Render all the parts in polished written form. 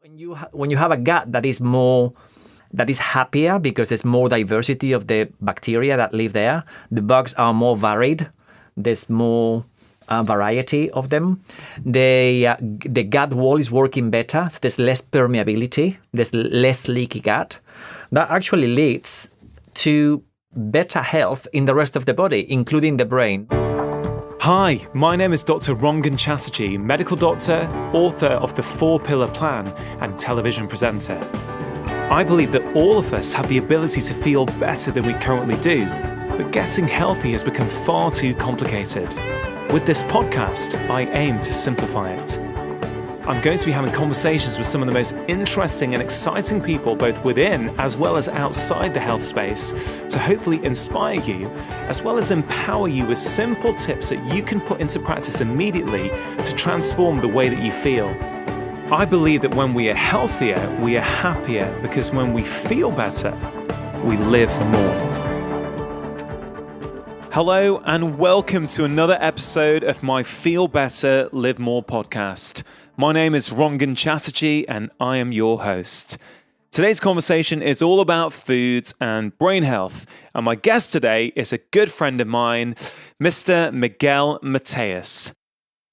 When you have a gut that is happier because there's more diversity of the bacteria that live there, the bugs are more varied. There's more variety of them. The gut wall is working better. So there's less permeability. There's less leaky gut. That actually leads to better health in the rest of the body, including the brain. Hi, my name is Dr. Rangan Chatterjee, medical doctor, author of the 4-Pillar Plan and television presenter. I believe that all of us have the ability to feel better than we currently do, but getting healthy has become far too complicated. With this podcast, I aim to simplify it. I'm going to be having conversations with some of the most interesting and exciting people both within as well as outside the health space to hopefully inspire you as well as empower you with simple tips that you can put into practice immediately to transform the way that you feel. I believe that when we are healthier, we are happier because when we feel better, we live more. Hello and welcome to another episode of my Feel Better, Live More podcast. My name is Rangan Chatterjee and I am your host. Today's conversation is all about foods and brain health, and my guest today is a good friend of mine, Mr. Miguel Mateas.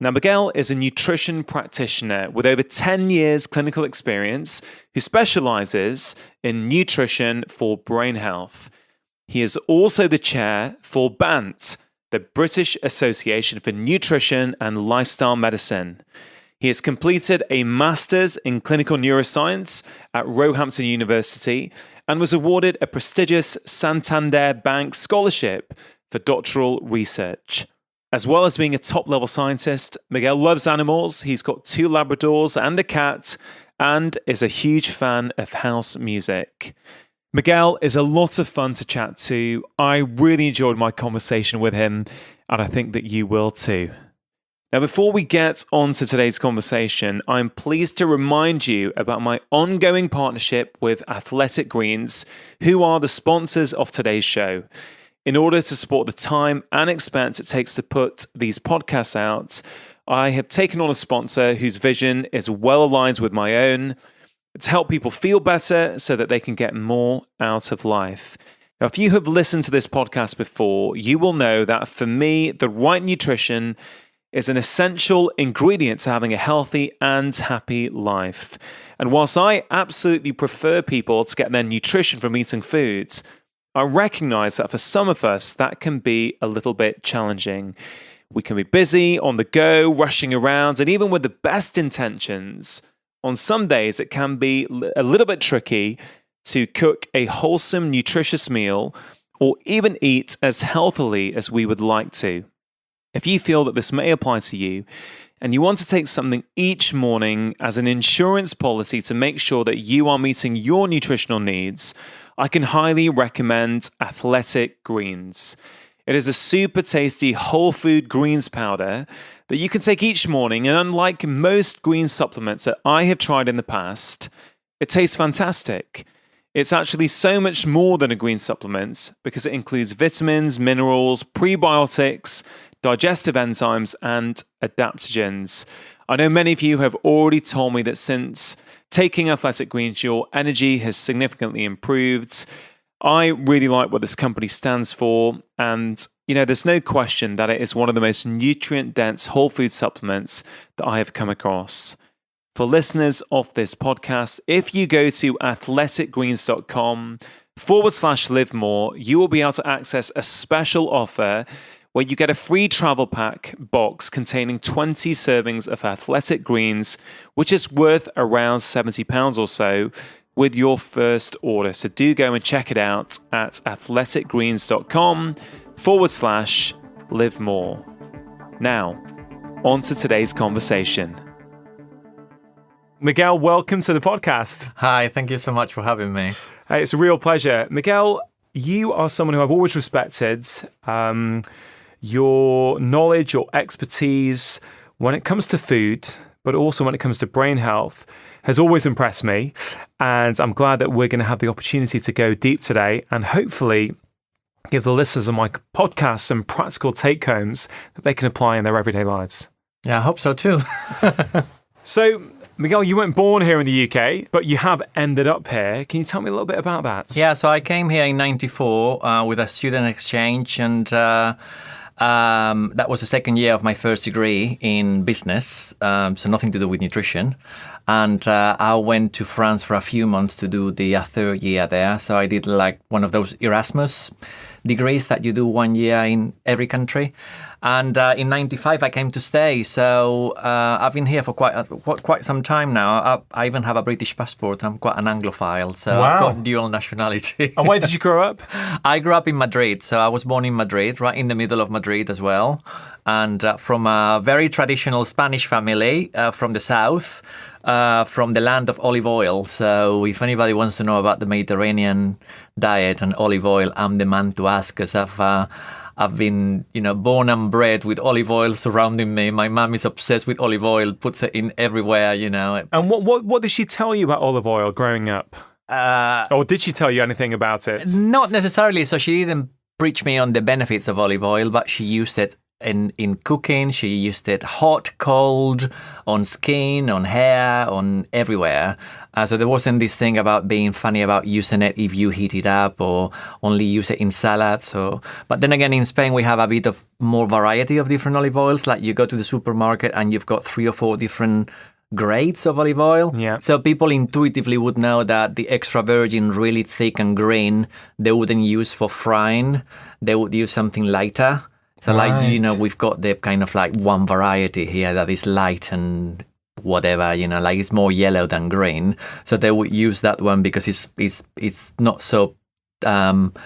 Now, Miguel is a nutrition practitioner with over 10 years clinical experience who specializes in nutrition for brain health. He is also the chair for BANT, the British Association for Nutrition and Lifestyle Medicine. He has completed a master's in clinical neuroscience at Roehampton University and was awarded a prestigious Santander Bank scholarship for doctoral research. As well as being a top-level scientist, Miguel loves animals. He's got 2 Labradors and a cat, and is a huge fan of house music. Miguel is a lot of fun to chat to. I really enjoyed my conversation with him, and I think that you will too. Now, before we get on to today's conversation, I'm pleased to remind you about my ongoing partnership with Athletic Greens, who are the sponsors of today's show. In order to support the time and expense it takes to put these podcasts out, I have taken on a sponsor whose vision is well aligned with my own to help people feel better so that they can get more out of life. Now, if you have listened to this podcast before, you will know that for me, the right nutrition is an essential ingredient to having a healthy and happy life. And whilst I absolutely prefer people to get their nutrition from eating foods, I recognize that for some of us, that can be a little bit challenging. We can be busy, on the go, rushing around, and even with the best intentions, on some days it can be a little bit tricky to cook a wholesome, nutritious meal or even eat as healthily as we would like to. If you feel that this may apply to you and you want to take something each morning as an insurance policy to make sure that you are meeting your nutritional needs, I can highly recommend Athletic Greens. It is a super tasty whole food greens powder that you can take each morning, and unlike most green supplements that I have tried in the past, it tastes fantastic. It's actually so much more than a green supplement because it includes vitamins, minerals, prebiotics, digestive enzymes, and adaptogens. I know many of you have already told me that since taking Athletic Greens, your energy has significantly improved. I really like what this company stands for, and there's no question that it is one of the most nutrient-dense whole food supplements that I have come across. For listeners of this podcast, if you go to athleticgreens.com/live more, you will be able to access a special offer where you get a free travel pack box containing 20 servings of Athletic Greens, which is worth around £70 or so with your first order. So do go and check it out at athleticgreens.com/live more. Now, on to today's conversation. Miguel, welcome to the podcast. Hi, thank you so much for having me. Hey, it's a real pleasure. Miguel, you are someone who I've always respected. Your knowledge, your expertise when it comes to food, but also when it comes to brain health, has always impressed me. And I'm glad that we're going to have the opportunity to go deep today and hopefully give the listeners of my podcast some practical take-homes that they can apply in their everyday lives. Yeah, I hope so too. So, Miguel, you weren't born here in the UK, but you have ended up here. Can you tell me a little bit about that? Yeah, so I came here in '94 with a student exchange, and that was the second year of my first degree in business, so nothing to do with nutrition. And I went to France for a few months to do the third year there. So I did like one of those Erasmus degrees that you do 1 year in every country. And in '95, I came to stay. So I've been here for quite some time now. I even have a British passport. I'm quite an Anglophile, so I've got dual nationality. And where did you grow up? I grew up in Madrid. So I was born in Madrid, right in the middle of Madrid as well. And from a very traditional Spanish family from the south, from the land of olive oil. So if anybody wants to know about the Mediterranean diet and olive oil, I'm the man to ask, because I've been, born and bred with olive oil surrounding me. My mum is obsessed with olive oil, puts it in everywhere, And what did she tell you about olive oil growing up? Or did she tell you anything about it? Not necessarily. So she didn't preach me on the benefits of olive oil, but she used it in cooking. She used it hot, cold, on skin, on hair, on everywhere. So there wasn't this thing about being funny about using it if you heat it up or only use it in salads. But then again, in Spain, we have a bit of more variety of different olive oils. Like you go to the supermarket and you've got 3 or 4 different grades of olive oil. Yeah. So people intuitively would know that the extra virgin, really thick and green, they wouldn't use for frying. They would use something lighter. So we've got the kind of like one variety here that is light and whatever, like it's more yellow than green. So they would use that one because it's not so piquant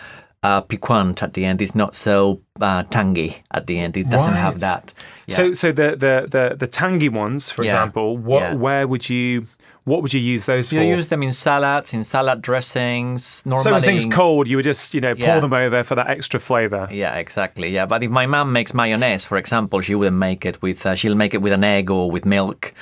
at the end. It's not so tangy at the end. It doesn't have that. Yeah. So the tangy ones, for example, what would you use those for? You use them in salads, in salad dressings. Normally, so when things cold, you would just, pour them over for that extra flavour. Yeah, exactly. Yeah, but if my mum makes mayonnaise, for example, she wouldn't make it with. She'll make it with an egg or with milk,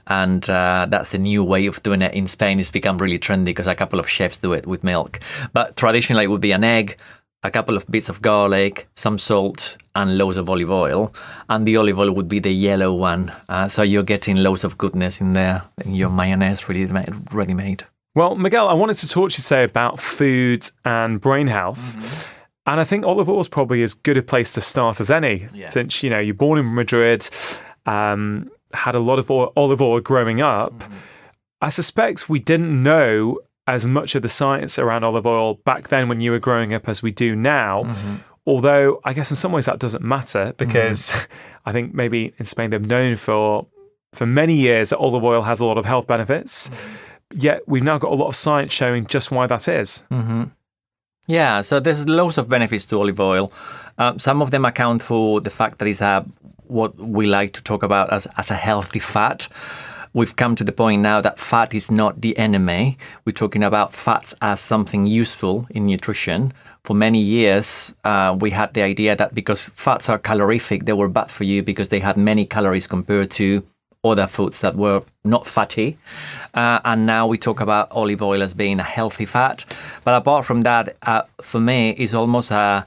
and that's a new way of doing it in Spain. It's become really trendy because a couple of chefs do it with milk. But traditionally, it would be an egg, a couple of bits of garlic, some salt, and loads of olive oil. And the olive oil would be the yellow one. So you're getting loads of goodness in there, in your mayonnaise ready made. Well, Miguel, I wanted to talk to you today about food and brain health. Mm-hmm. And I think olive oil is probably as good a place to start as any. Yeah. Since, you're born in Madrid, had a lot of olive oil growing up. Mm-hmm. I suspect we didn't know as much of the science around olive oil back then when you were growing up as we do now. Mm-hmm. Although I guess in some ways that doesn't matter because I think maybe in Spain they've known for many years that olive oil has a lot of health benefits. Mm-hmm. Yet we've now got a lot of science showing just why that is. Mm-hmm. Yeah, so there's loads of benefits to olive oil. Some of them account for the fact that it's what we like to talk about as a healthy fat. We've come to the point now that fat is not the enemy. We're talking about fats as something useful in nutrition. For many years, we had the idea that because fats are calorific, they were bad for you because they had many calories compared to other foods that were not fatty. And now we talk about olive oil as being a healthy fat. But apart from that, for me, it's almost a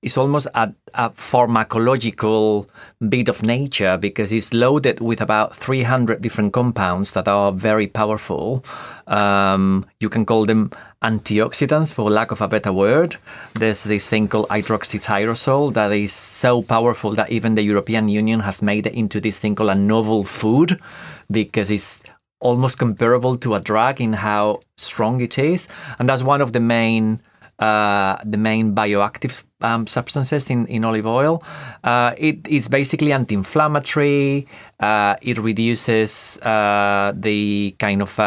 pharmacological bit of nature because it's loaded with about 300 different compounds that are very powerful. You can call them antioxidants, for lack of a better word. There's this thing called hydroxytyrosol that is so powerful that even the European Union has made it into this thing called a novel food because it's almost comparable to a drug in how strong it is. And that's one of the main bioactive substances in olive oil. It's basically anti-inflammatory. It reduces the kind of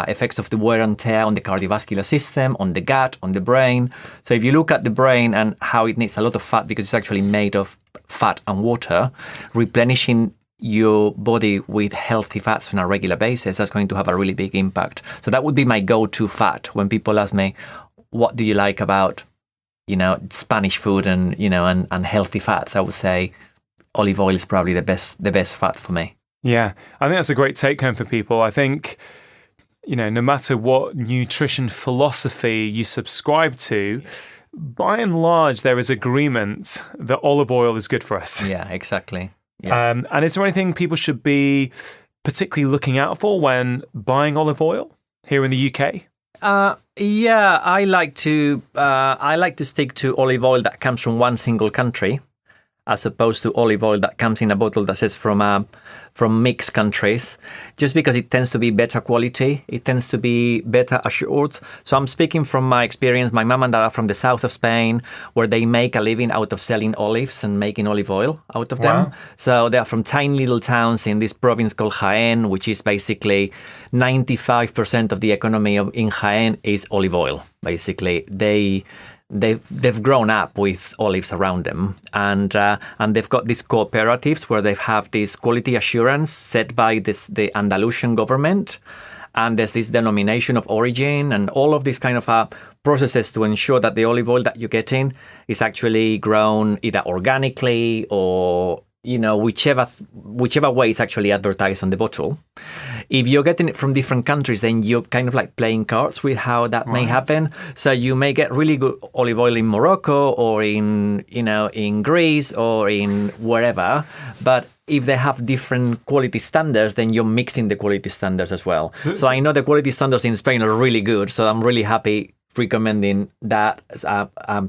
effects of the wear and tear on the cardiovascular system, on the gut, on the brain. So if you look at the brain and how it needs a lot of fat because it's actually made of fat and water, replenishing your body with healthy fats on a regular basis, that's going to have a really big impact. So that would be my go-to fat when people ask me, what do you like about, Spanish food and, and healthy fats? I would say olive oil is probably the best fat for me. Yeah, I think that's a great take home for people. I think, no matter what nutrition philosophy you subscribe to, by and large, there is agreement that olive oil is good for us. Yeah, exactly. Yeah. And is there anything people should be particularly looking out for when buying olive oil here in the UK? Yeah, I like to stick to olive oil that comes from one single country, as opposed to olive oil that comes in a bottle that says from mixed countries, just because it tends to be better quality, it tends to be better assured. So I'm speaking from my experience. My mom and dad are from the south of Spain, where they make a living out of selling olives and making olive oil out of them. So they are from tiny little towns in this province called Jaén, which is basically 95% of the economy in Jaén is olive oil. Basically, they've grown up with olives around them, and they've got these cooperatives where they have this quality assurance set by the Andalusian government, and there's this denomination of origin and all of these kind of processes to ensure that the olive oil that you're getting is actually grown either organically or whichever way it's actually advertised on the bottle. If you're getting it from different countries, then you're kind of like playing cards with how that may happen. So you may get really good olive oil in Morocco or in Greece or in wherever, but if they have different quality standards, then you're mixing the quality standards as well. So I know the quality standards in Spain are really good, so I'm really happy recommending that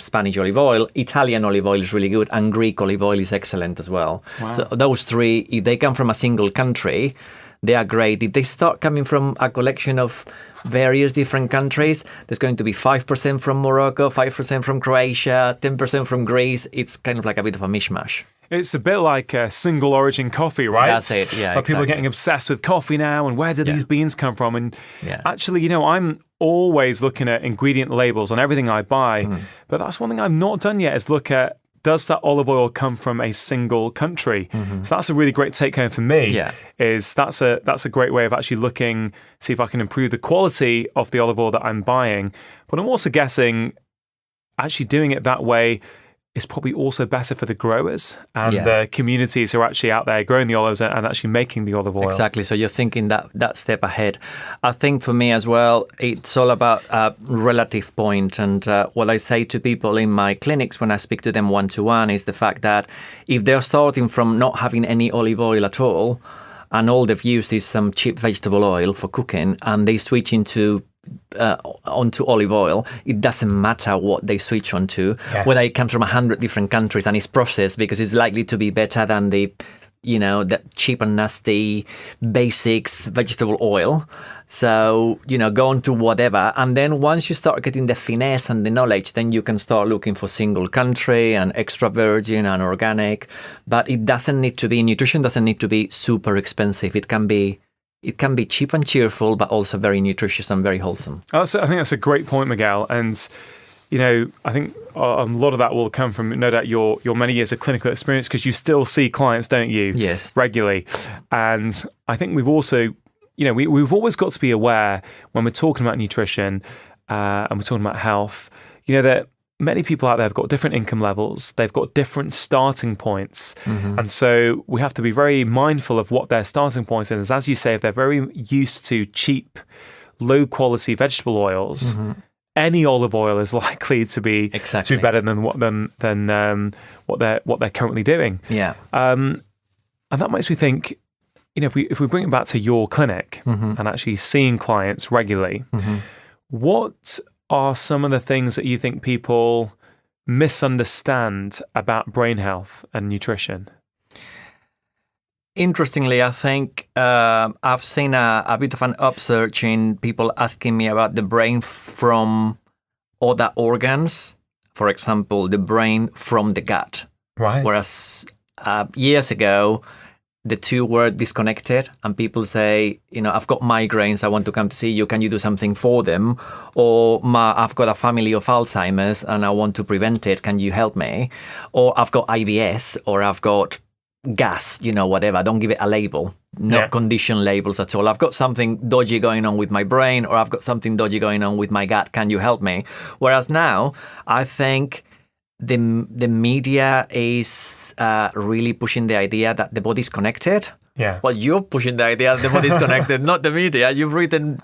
Spanish olive oil. Italian olive oil is really good, and Greek olive oil is excellent as well. So those three, if they come from a single country, they are great. If they start coming from a collection of various different countries, there's going to be 5% from Morocco, 5% from Croatia, 10% from Greece. It's kind of like a bit of a mishmash. It's a bit like a single origin coffee, right? That's it, yeah. People are getting obsessed with coffee now, and where do these beans come from? And actually, I'm always looking at ingredient labels on everything I buy, but that's one thing I've not done yet, is look at, does that olive oil come from a single country? So that's a really great take home for me. Is that's a great way of actually looking, see if I can improve the quality of the olive oil that I'm buying. But I'm also guessing actually doing it that way is probably also better for the growers and the communities who are actually out there growing the olives and actually making the olive oil. Exactly. So you're thinking that step ahead. I think for me as well, it's all about a relative point. And what I say to people in my clinics when I speak to them one-to-one is the fact that if they're starting from not having any olive oil at all, and all they've used is some cheap vegetable oil for cooking, and they switch onto olive oil, it doesn't matter what they switch onto, whether it comes from 100 different countries and is processed, because it's likely to be better than the cheap and nasty basics vegetable oil. So, go on to whatever. And then once you start getting the finesse and the knowledge, then you can start looking for single country and extra virgin and organic. But nutrition doesn't need to be super expensive. It can be cheap and cheerful, but also very nutritious and very wholesome. I think that's a great point, Miguel. And, I think a lot of that will come from, no doubt, your many years of clinical experience, because you still see clients, don't you? Yes. Regularly. And I think we've also, we've always got to be aware when we're talking about nutrition and we're talking about health, that many people out there have got different income levels. They've got different starting points. And so we have to be very mindful of what their starting point is. As you say, if they're very used to cheap, low quality vegetable oils, any olive oil is likely to be better than what they're currently doing. Yeah. And that makes me think, if we bring it back to your clinic and actually seeing clients regularly, what are some of the things that you think people misunderstand about brain health and nutrition? Interestingly, I think I've seen a bit of an upsurge in people asking me about the brain from other organs. For example, the brain from the gut. Right. Whereas years ago, the two were disconnected, and people say, I've got migraines, I want to come to see you, can you do something for them? Or I've got a family of Alzheimer's and I want to prevent it, can you help me? Or I've got IBS, or I've got gas, whatever. Don't give it a label, no condition labels at all. I've got something dodgy going on with my brain, or I've got something dodgy going on with my gut, can you help me? Whereas now, I think the media is really pushing the idea that the body's connected. Yeah. Well, you're pushing the idea that the body's connected, not the media. You've written,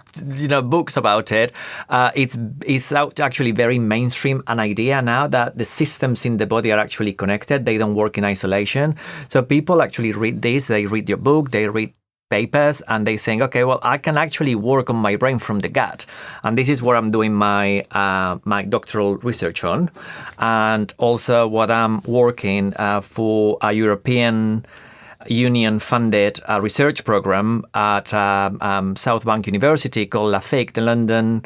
books about it. It's actually very mainstream an idea now that the systems in the body are actually connected. They don't work in isolation. So people actually read this. They read your book. They read papers and they think, okay, well, I can actually work on my brain from the gut. And this is what I'm doing my my doctoral research on. And also what I'm working for a European Union-funded research program at South Bank University called LAFIC, the London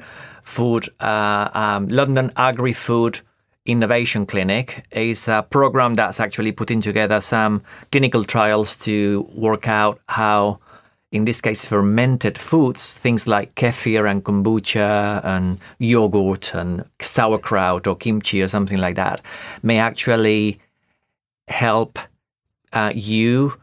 Agri-Food Innovation Clinic. Is a program that's actually putting together some clinical trials to work out how, in this case, fermented foods, things like kefir and kombucha and yogurt and sauerkraut or kimchi or something like that, may actually help you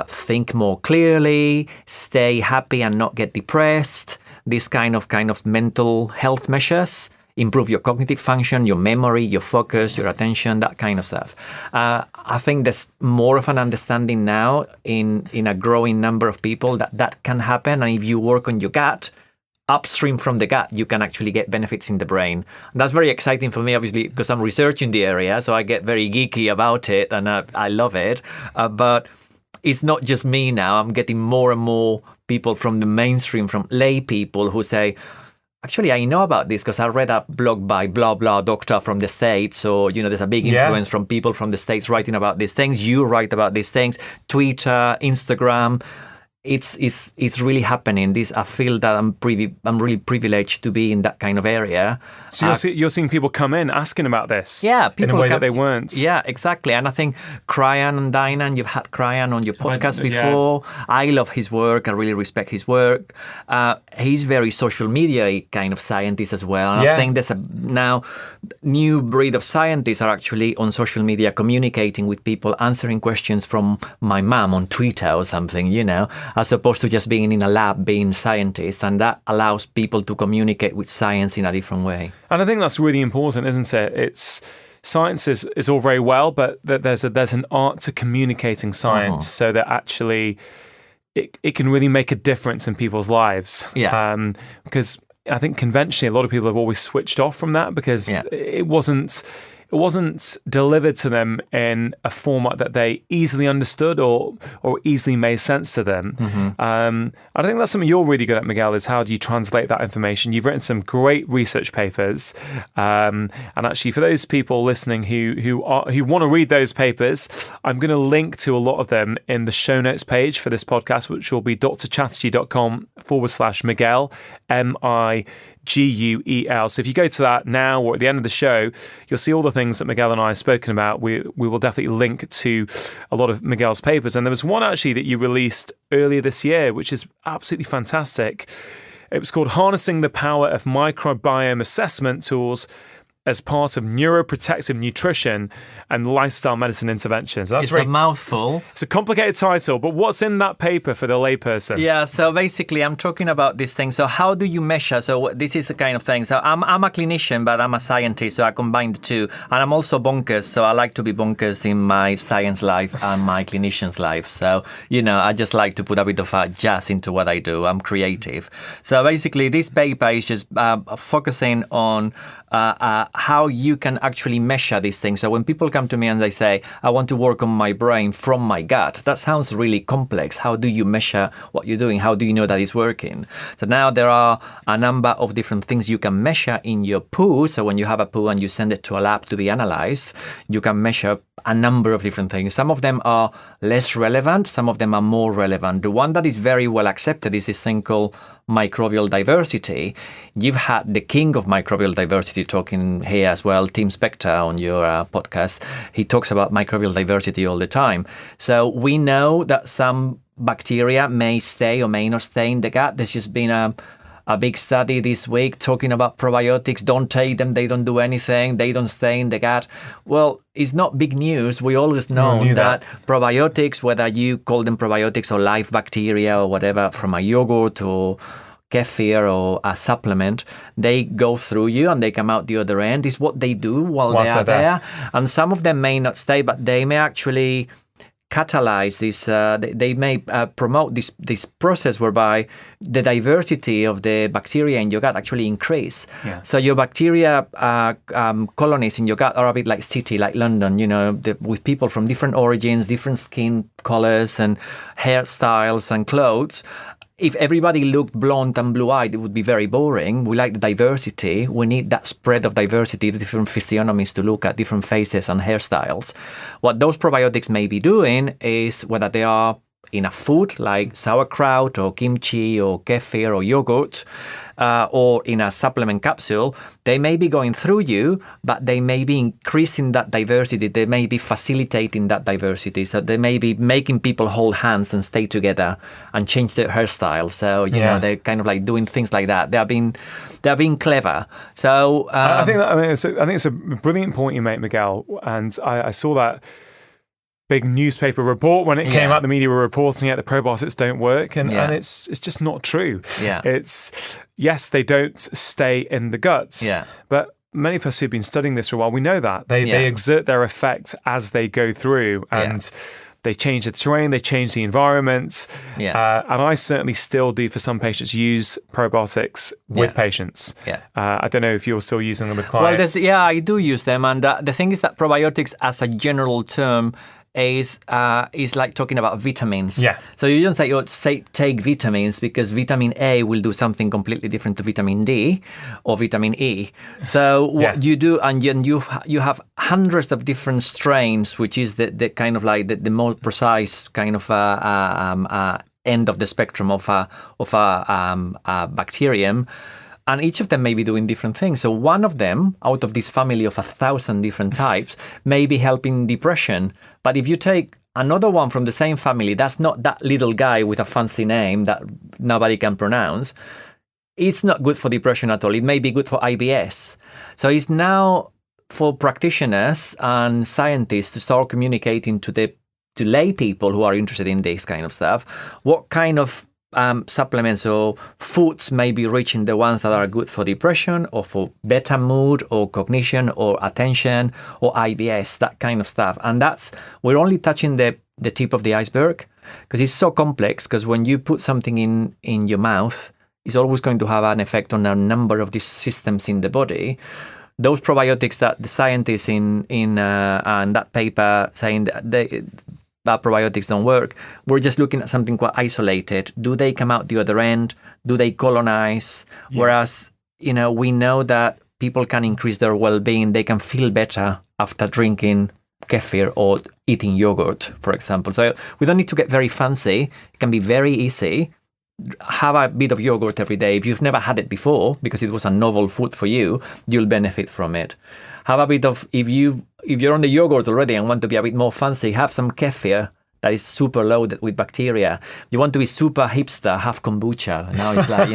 think more clearly, stay happy and not get depressed. This kind of mental health measures, improve your cognitive function, your memory, your focus, your attention, that kind of stuff. I think there's more of an understanding now in a growing number of people that can happen. And if you work on your gut, upstream from the gut, you can actually get benefits in the brain. And that's very exciting for me, obviously, because I'm researching the area, so I get very geeky about it and I love it. But it's not just me now. I'm getting more and more people from the mainstream, from lay people who say, actually, I know about this because I read a blog by blah, blah doctor from the States. Or, there's a big influence from people from the States writing about these things. You write about these things, Twitter, Instagram. It's really happening. I feel that I'm really privileged to be in that kind of area. So you're seeing people come in asking about this, people in a way that they weren't. Yeah, exactly. And I think Kryan and Dinan, you've had Kryan on your podcast before. Yeah. I love his work. I really respect his work. He's very social media kind of scientist as well. And I think there's now new breed of scientists are actually on social media communicating with people, answering questions from my mom on Twitter or something, as opposed to just being in a lab, being scientists. And that allows people to communicate with science in a different way. And I think that's really important, isn't it? Science is all very well, but there's an art to communicating science so that actually it can really make a difference in people's lives. Yeah. Because I think conventionally a lot of people have always switched off from that because it wasn't delivered to them in a format that they easily understood or easily made sense to them. I think that's something you're really good at, Miguel, is how do you translate that information? You've written some great research papers. And actually, for those people listening who want to read those papers, I'm going to link to a lot of them in the show notes page for this podcast, which will be drchatterjee.com/Miguel, MIGUEL. So if you go to that now or at the end of the show, you'll see all the things that Miguel and I have spoken about. We will definitely link to a lot of Miguel's papers. And there was one actually that you released earlier this year, which is absolutely fantastic. It was called Harnessing the Power of Microbiome Assessment Tools as part of neuroprotective nutrition and lifestyle medicine interventions. It's a mouthful. It's a complicated title, but what's in that paper for the layperson? Yeah, so basically I'm talking about this thing. So how do you measure? So this is the kind of thing. So I'm a clinician, but I'm a scientist, so I combine the two. And I'm also bonkers, so I like to be bonkers in my science life and my clinician's life. So, I just like to put a bit of jazz into what I do. I'm creative. So basically this paper is just focusing on how you can actually measure these things. So when people come to me and they say, I want to work on my brain from my gut, that sounds really complex. How do you measure what you're doing? How do you know that it's working? So now there are a number of different things you can measure in your poo. So when you have a poo and you send it to a lab to be analyzed, you can measure a number of different things. Some of them are less relevant. Some of them are more relevant. The one that is very well accepted is this thing called microbial diversity. You've had the king of microbial diversity talking here as well, Tim Spector, on your podcast. He talks about microbial diversity all the time. So we know that some bacteria may stay or may not stay in the gut. There's just been a big study this week talking about probiotics. Don't take them. They don't do anything. They don't stay in the gut. Well, it's not big news. We always know that probiotics, whether you call them probiotics or live bacteria or whatever from a yogurt or kefir or a supplement, they go through you and they come out the other end. Is what they do while they are there. And some of them may not stay, but they may actually catalyze this. They may promote this process whereby the diversity of the bacteria in your gut actually increase. Yeah. So your bacteria colonies in your gut are a bit like city, like London. With people from different origins, different skin colors, and hairstyles and clothes. If everybody looked blonde and blue-eyed, it would be very boring. We like the diversity. We need that spread of diversity, different physiognomies to look at, different faces and hairstyles. What those probiotics may be doing is, whether they are in a food like sauerkraut or kimchi or kefir or yogurt, or in a supplement capsule, they may be going through you, but they may be increasing that diversity. They may be facilitating that diversity. So they may be making people hold hands and stay together and change their hairstyle. So, they're kind of like doing things like that. They're being clever. So I think it's a brilliant point you make, Miguel. And I saw that big newspaper report when it came out. The media were reporting it. The probiotics don't work, and it's just not true. Yeah. It's yes, they don't stay in the guts. Yeah. But many of us who've been studying this for a while, we know that they exert their effect as they go through, and they change the terrain, they change the environment. Yeah. And I certainly still do for some patients use probiotics with patients. Yeah. I don't know if you're still using them with clients. Well, I do use them, and the thing is that probiotics, as a general term, is like talking about vitamins. Yeah. So you don't say take vitamins, because vitamin A will do something completely different to vitamin D or vitamin E. So what you do, and you have hundreds of different strains, which is the kind of like the more precise kind of end of the spectrum of a bacterium. And each of them may be doing different things. So one of them, out of this family of 1,000 different types, may be helping depression. But if you take another one from the same family, that's not that little guy with a fancy name that nobody can pronounce, it's not good for depression at all. It may be good for IBS. So it's now for practitioners and scientists to start communicating to lay people who are interested in this kind of stuff, what kind of supplements or foods may be reaching the ones that are good for depression or for better mood or cognition or attention or IBS, that kind of stuff. And we're only touching the tip of the iceberg, because it's so complex, because when you put something in your mouth, it's always going to have an effect on a number of these systems in the body. Those probiotics that the scientists in that paper saying that probiotics don't work, we're just looking at something quite isolated. Do they come out the other end? Do they colonize? Yeah. Whereas, we know that people can increase their well-being. They can feel better after drinking kefir or eating yogurt, for example. So we don't need to get very fancy. It can be very easy. Have a bit of yogurt every day. If you've never had it before, because it was a novel food for you, you'll benefit from it. Have a bit of, if you're on the yogurt already and want to be a bit more fancy, have some kefir that is super loaded with bacteria. You want to be super hipster, have kombucha. Now it's like,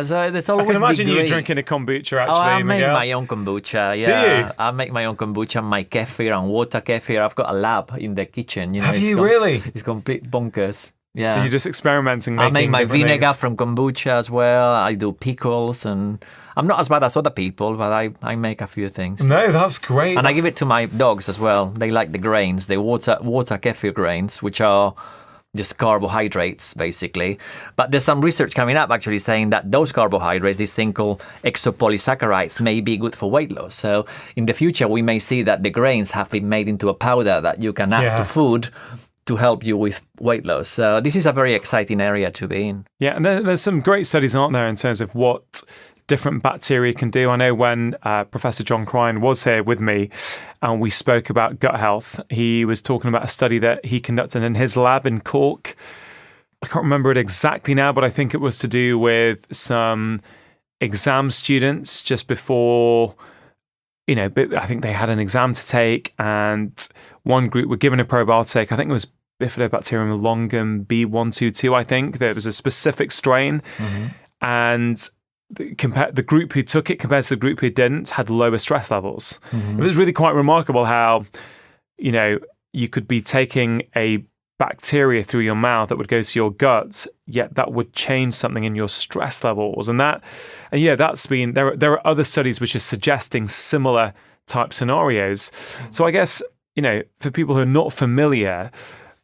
so there's always. I can imagine you drinking a kombucha, actually, I make Miguel. my own kombucha, yeah. Do you? I make my own kombucha, my kefir and water kefir. I've got a lab in the kitchen. Have you really? It's complete bonkers. Yeah. So you're just experimenting. I make my vinegar things. from kombucha as well. I do pickles, and I'm not as bad as other people, but I make a few things. No, that's great. And I give it to my dogs as well. They like the grains, the water kefir grains, which are just carbohydrates, basically. But there's some research coming up actually saying that those carbohydrates, this thing called exopolysaccharides, may be good for weight loss. So in the future, we may see that the grains have been made into a powder that you can add to food to help you with weight loss. So this is a very exciting area to be in. Yeah, and there's some great studies, aren't there, in terms of what different bacteria can do. I know when Professor John Crine was here with me and we spoke about gut health, he was talking about a study that he conducted in his lab in Cork. I can't remember it exactly now, but I think it was to do with some exam students just before, I think they had an exam to take, and one group were given a probiotic. I think it was Bifidobacterium longum B122, I think. There was a specific strain. Mm-hmm. And the group who took it compared to the group who didn't had lower stress levels. Mm-hmm. It was really quite remarkable how, you could be taking a bacteria through your mouth that would go to your gut, yet that would change something in your there are other studies which are suggesting similar type scenarios. So I guess for people who are not familiar,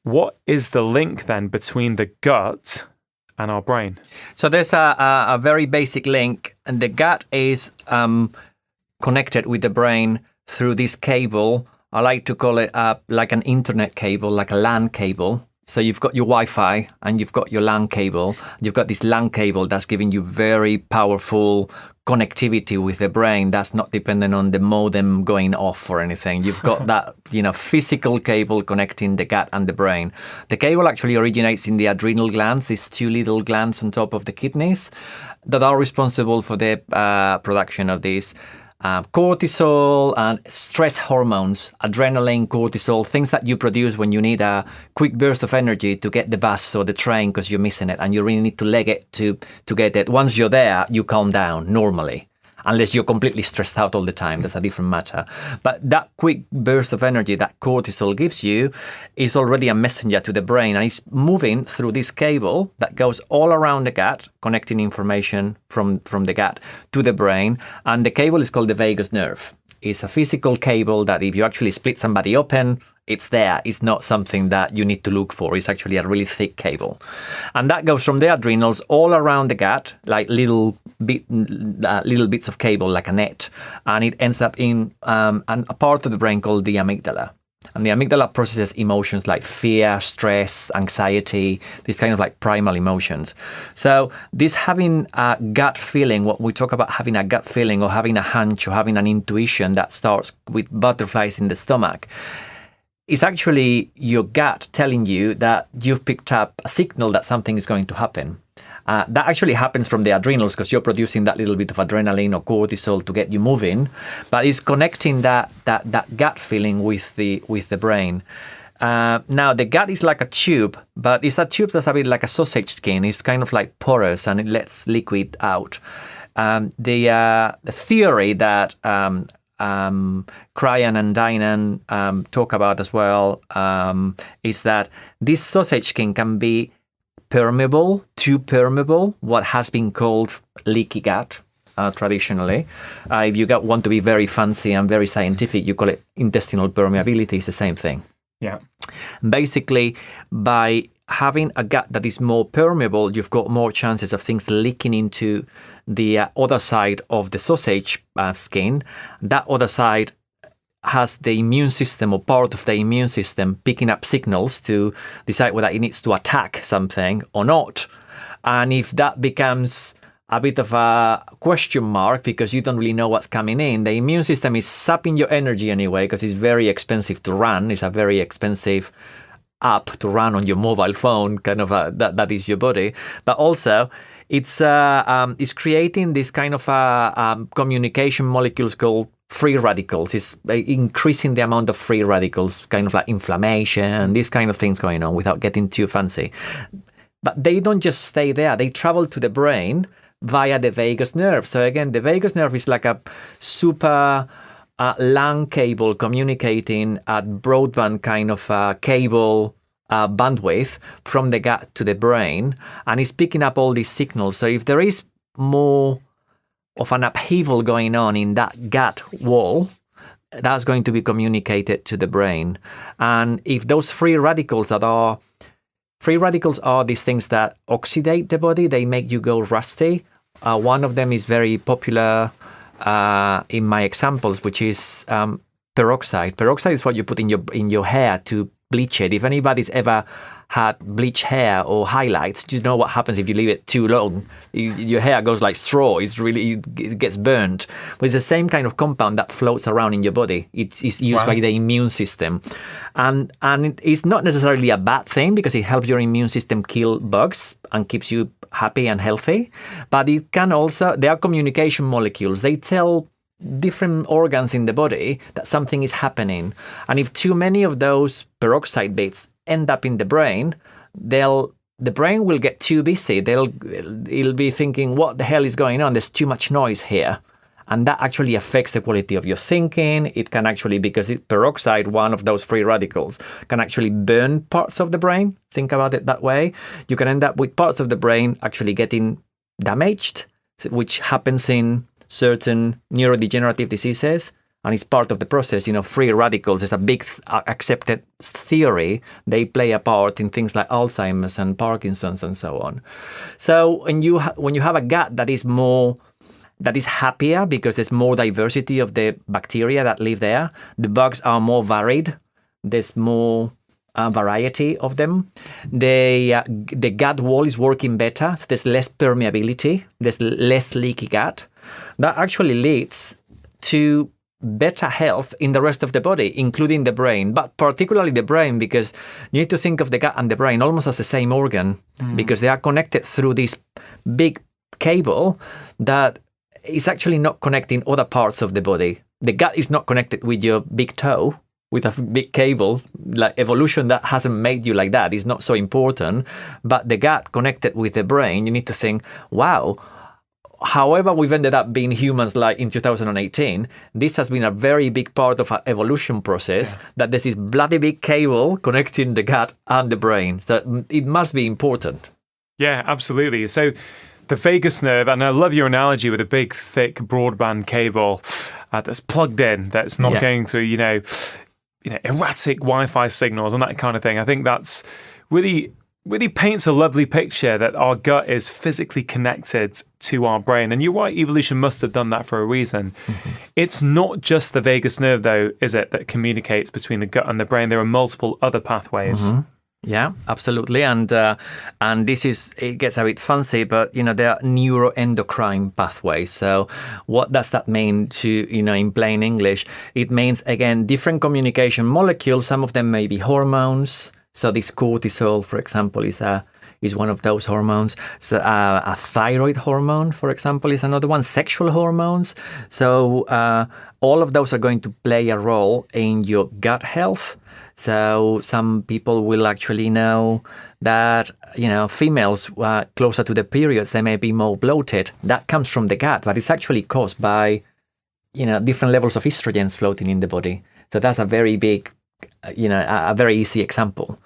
what is the link then between the gut and our brain? So there's a very basic link, and the gut is connected with the brain through this cable. I like to call it like an internet cable, like a LAN cable. So you've got your Wi-Fi and you've got your LAN cable. You've got this LAN cable that's giving you very powerful connectivity with the brain that's not dependent on the modem going off or anything. You've got that, physical cable connecting the gut and the brain. The cable actually originates in the adrenal glands, these two little glands on top of the kidneys that are responsible for the production of these cortisol and stress hormones, adrenaline, cortisol, things that you produce when you need a quick burst of energy to get the bus or the train because you're missing it and you really need to leg it to get it. Once you're there, you calm down normally. Unless you're completely stressed out all the time, that's a different matter. But that quick burst of energy that cortisol gives you is already a messenger to the brain, and it's moving through this cable that goes all around the gut, connecting information from the gut to the brain. And the cable is called the vagus nerve. It's a physical cable that if you actually split somebody open, it's there. It's not something that you need to look for. It's actually a really thick cable. And that goes from the adrenals all around the gut, like little bits of cable, like a net. And it ends up in a part of the brain called the amygdala. And the amygdala processes emotions like fear, stress, anxiety, these kind of like primal emotions. So this having a gut feeling, what we talk about having a gut feeling or having a hunch or having an intuition that starts with butterflies in the stomach, it's actually your gut telling you that you've picked up a signal that something is going to happen. That actually happens from the adrenals because you're producing that little bit of adrenaline or cortisol to get you moving, but it's connecting that gut feeling with the brain. Now, the gut is like a tube, but it's a tube that's a bit like a sausage skin. It's kind of like porous and it lets liquid out. The theory that Cryan and Dinan talk about as well is that this sausage skin can be permeable, too permeable, what has been called leaky gut traditionally. If you want to be very fancy and very scientific, you call it intestinal permeability. It's the same thing. Yeah. Basically, by having a gut that is more permeable, you've got more chances of things leaking into the other side of the sausage skin. That other side has the immune system or part of the immune system picking up signals to decide whether it needs to attack something or not. And if that becomes a bit of a question mark because you don't really know what's coming in, the immune system is sapping your energy anyway because it's very expensive to run. It's a very expensive app to run on your mobile phone, kind of that is your body. But also, it's creating this kind of communication molecules called free radicals. It's increasing the amount of free radicals, kind of like inflammation, these kind of things going on without getting too fancy. But they don't just stay there. They travel to the brain via the vagus nerve. So again, the vagus nerve is like a super LAN cable communicating at broadband kind of cable bandwidth from the gut to the brain, and it's picking up all these signals. So if there is more of an upheaval going on in that gut wall, that's going to be communicated to the brain. And if those free radicals are these things that oxidate the body, they make you go rusty. One of them is very popular in my examples, which is peroxide. Peroxide is what you put in your hair to bleach it. If anybody's ever had bleach hair or highlights, do you know what happens if you leave it too long? Your hair goes like straw. It gets burnt. But it's the same kind of compound that floats around in your body. It's used by the immune system, and it's not necessarily a bad thing because it helps your immune system kill bugs and keeps you happy and healthy. But it can also, there are communication molecules. They tell different organs in the body that something is happening, and if too many of those peroxide bits end up in the brain, the brain will get too busy. It'll be thinking, what the hell is going on? There's too much noise here. And that actually affects the quality of your thinking. It can actually, because peroxide, one of those free radicals, can actually burn parts of the brain. Think about it that way. You can end up with parts of the brain actually getting damaged, which happens in certain neurodegenerative diseases. and it's part of the process. Free radicals is a big accepted theory. They play a part in things like Alzheimer's and Parkinson's and so on. So when you have a gut that is happier because there's more diversity of the bacteria that live there, the bugs are more varied. There's more variety of them. The gut wall is working better. So there's less permeability. There's less leaky gut. That actually leads to better health in the rest of the body, including the brain, but particularly the brain, because you need to think of the gut and the brain almost as the same organ, because they are connected through this big cable that is actually not connecting other parts of the body. The gut is not connected with your big toe, with a big cable. Like evolution, that hasn't made you like that. It's not so important. But the gut connected with the brain, you need to think, wow, however we've ended up being humans like in 2018, this has been a very big part of our evolution process, that there's this bloody big cable connecting the gut and the brain. So it must be important. Yeah, absolutely. So the vagus nerve, and I love your analogy with a big, thick broadband cable that's plugged in, that's not going through, erratic Wi-Fi signals and that kind of thing. I think that's really paints a lovely picture that our gut is physically connected to our brain. And you're right, evolution must have done that for a reason. Mm-hmm. It's not just the vagus nerve, though, is it, that communicates between the gut and the brain? There are multiple other pathways. Mm-hmm. Yeah, absolutely. And it gets a bit fancy, but, there are neuroendocrine pathways. So what does that mean in plain English? It means, again, different communication molecules. Some of them may be hormones. So this cortisol, for example, is one of those hormones. So a thyroid hormone, for example, is another one. Sexual hormones. So all of those are going to play a role in your gut health. So some people will actually know that, females closer to the periods, they may be more bloated. That comes from the gut, but it's actually caused by, different levels of estrogens floating in the body. So that's a very big, a very easy example.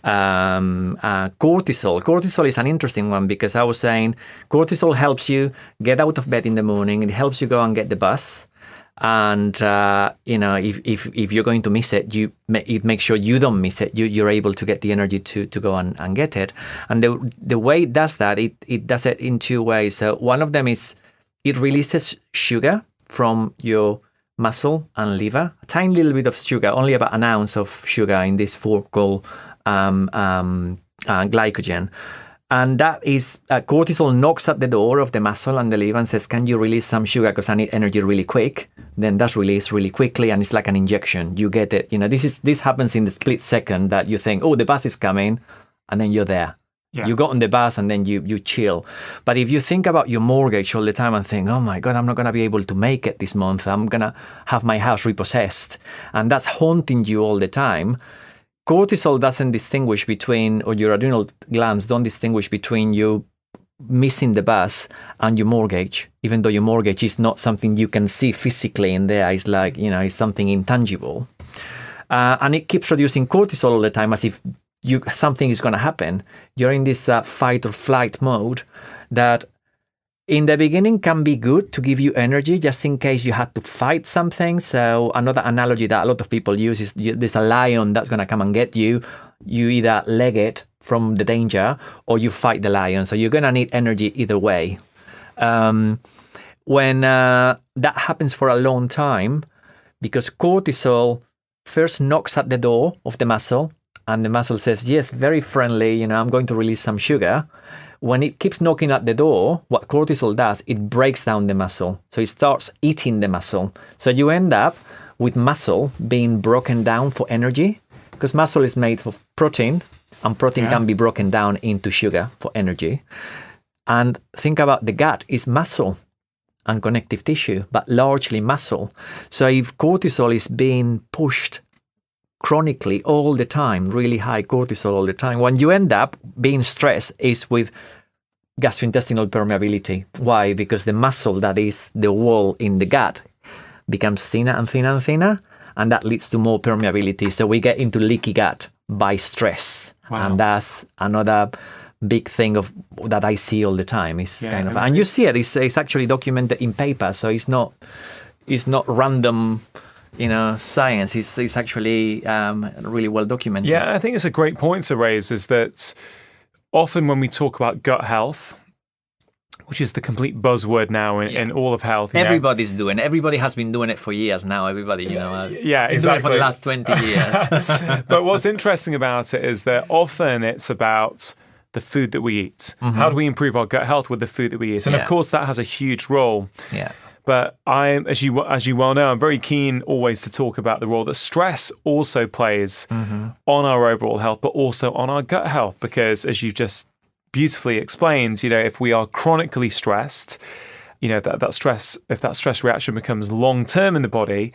Cortisol is an interesting one, because I was saying cortisol helps you get out of bed in the morning. It helps you go and get the bus. And if you're going to miss it, it makes sure you don't miss it. You're able to get the energy to go and get it. And the way it does that, it does it in two ways. So one of them is it releases sugar from your muscle and liver, a tiny little bit of sugar, only about an ounce of sugar in this form called glycogen. And that is, cortisol knocks at the door of the muscle and the liver and says, can you release some sugar because I need energy really quick? Then that's released really quickly, and it's like an injection. You get it. This happens in the split second that you think, oh, the bus is coming, and then you're there. Yeah. You got on the bus and then you chill. But if you think about your mortgage all the time and think, oh my God, I'm not going to be able to make it this month. I'm going to have my house repossessed. And that's haunting you all the time. Cortisol doesn't distinguish between, or your adrenal glands don't distinguish between you missing the bus and your mortgage, even though your mortgage is not something you can see physically in there. It's like, it's something intangible. And it keeps producing cortisol all the time as if something is going to happen. You're in this fight or flight mode that in the beginning can be good to give you energy just in case you had to fight something. So another analogy that a lot of people use is there's a lion that's going to come and get you. You either leg it from the danger or you fight the lion. So you're going to need energy either way. When that happens for a long time, because cortisol first knocks at the door of the muscle, and the muscle says, yes, very friendly, I'm going to release some sugar. When it keeps knocking at the door, what cortisol does, it breaks down the muscle. So it starts eating the muscle. So you end up with muscle being broken down for energy, because muscle is made of protein, and protein can be broken down into sugar for energy. And think about the gut is muscle and connective tissue, but largely muscle. So if cortisol is being pushed chronically all the time, really high cortisol all the time, when you end up being stressed is with gastrointestinal permeability. Why? Because the muscle that is the wall in the gut becomes thinner and thinner and thinner, and that leads to more permeability. So we get into leaky gut by stress. Wow. And that's another big thing that I see all the time. Is and you see it. It's actually documented in paper, so it's not random science is actually really well documented. Yeah, I think it's a great point to raise, is that often when we talk about gut health, which is the complete buzzword now in all of health. Everybody's doing it. Everybody has been doing it for years now. Everybody, yeah, exactly. doing it for the last 20 years. But what's interesting about it is that often it's about the food that we eat. How do we improve our gut health with the food that we eat? And of course, that has a huge role. Yeah. But as you well know, I'm very keen always to talk about the role that stress also plays on our overall health, but also on our gut health. Because as you just beautifully explained, if we are chronically stressed, that stress, if that stress reaction becomes long term in the body,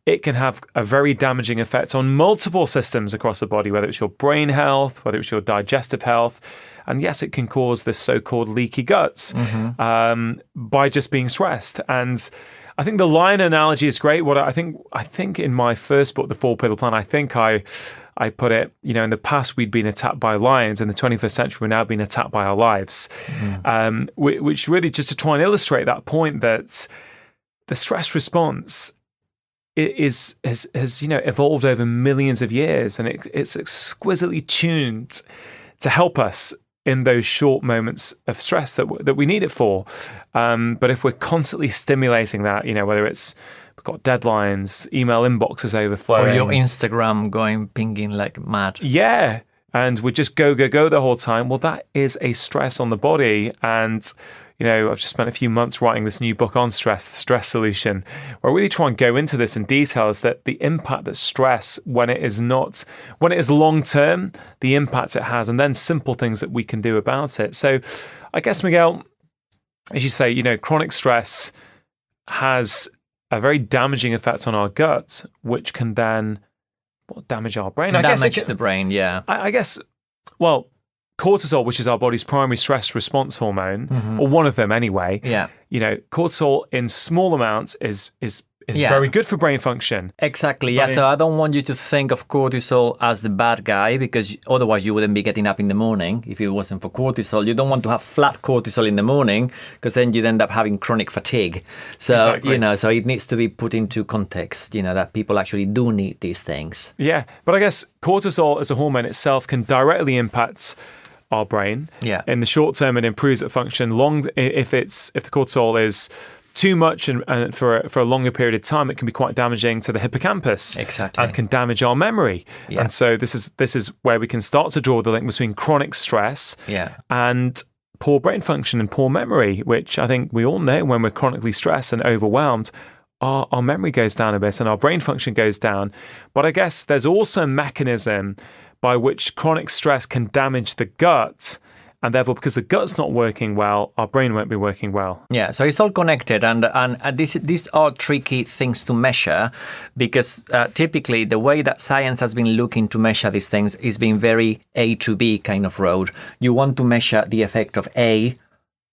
it can have a very damaging effect on multiple systems across the body, whether it's your brain health, whether it's your digestive health. And yes, it can cause this so-called leaky guts by just being stressed. And I think the lion analogy is great. What I think in my first book, The 4-Pillar Plan, I think I put it, in the past we'd been attacked by lions. In the 21st century, we're now being attacked by our lives, which really just to try and illustrate that point that the stress response has evolved over millions of years, and it's exquisitely tuned to help us in those short moments of stress that we need it for. But if we're constantly stimulating that, whether it's we've got deadlines, email inboxes overflowing, or your Instagram going pinging like mad. Yeah. And we just go the whole time. Well, that is a stress on the body. And, I've just spent a few months writing this new book on stress, The Stress Solution, where I really try and go into this in detail, is that the impact that stress, when it is long term, the impact it has, and then simple things that we can do about it. So I guess, Miguel, as you say, chronic stress has a very damaging effect on our gut, which can then damage our brain. Damage the brain, yeah. I guess, cortisol, which is our body's primary stress response hormone, or one of them anyway. Yeah. Cortisol in small amounts is very good for brain function. Exactly. Yeah. So I don't want you to think of cortisol as the bad guy, because otherwise you wouldn't be getting up in the morning if it wasn't for cortisol. You don't want to have flat cortisol in the morning, because then you'd end up having chronic fatigue. So, exactly. So it needs to be put into context, that people actually do need these things. Yeah. But I guess cortisol as a hormone itself can directly impact our brain. Yeah. In the short term, it improves its function. If the cortisol is too much and for a longer period of time, it can be quite damaging to the hippocampus. Exactly. And can damage our memory. Yeah. And so this is where we can start to draw the link between chronic stress and poor brain function and poor memory, which I think we all know when we're chronically stressed and overwhelmed, our memory goes down a bit and our brain function goes down. But I guess there's also a mechanism by which chronic stress can damage the gut, and therefore, because the gut's not working well, our brain won't be working well. Yeah, so it's all connected, and these are tricky things to measure, because typically the way that science has been looking to measure these things is being very A to B kind of road. You want to measure the effect of A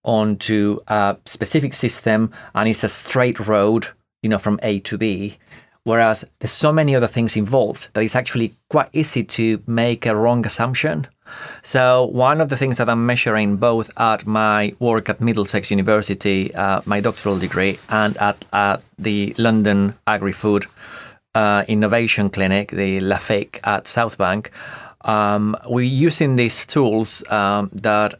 onto a specific system, and it's a straight road, from A to B. Whereas there's so many other things involved that it's actually quite easy to make a wrong assumption. So one of the things that I'm measuring both at my work at Middlesex University, my doctoral degree, and at the London Agri-Food Innovation Clinic, the LAFIC at Southbank, we're using these tools that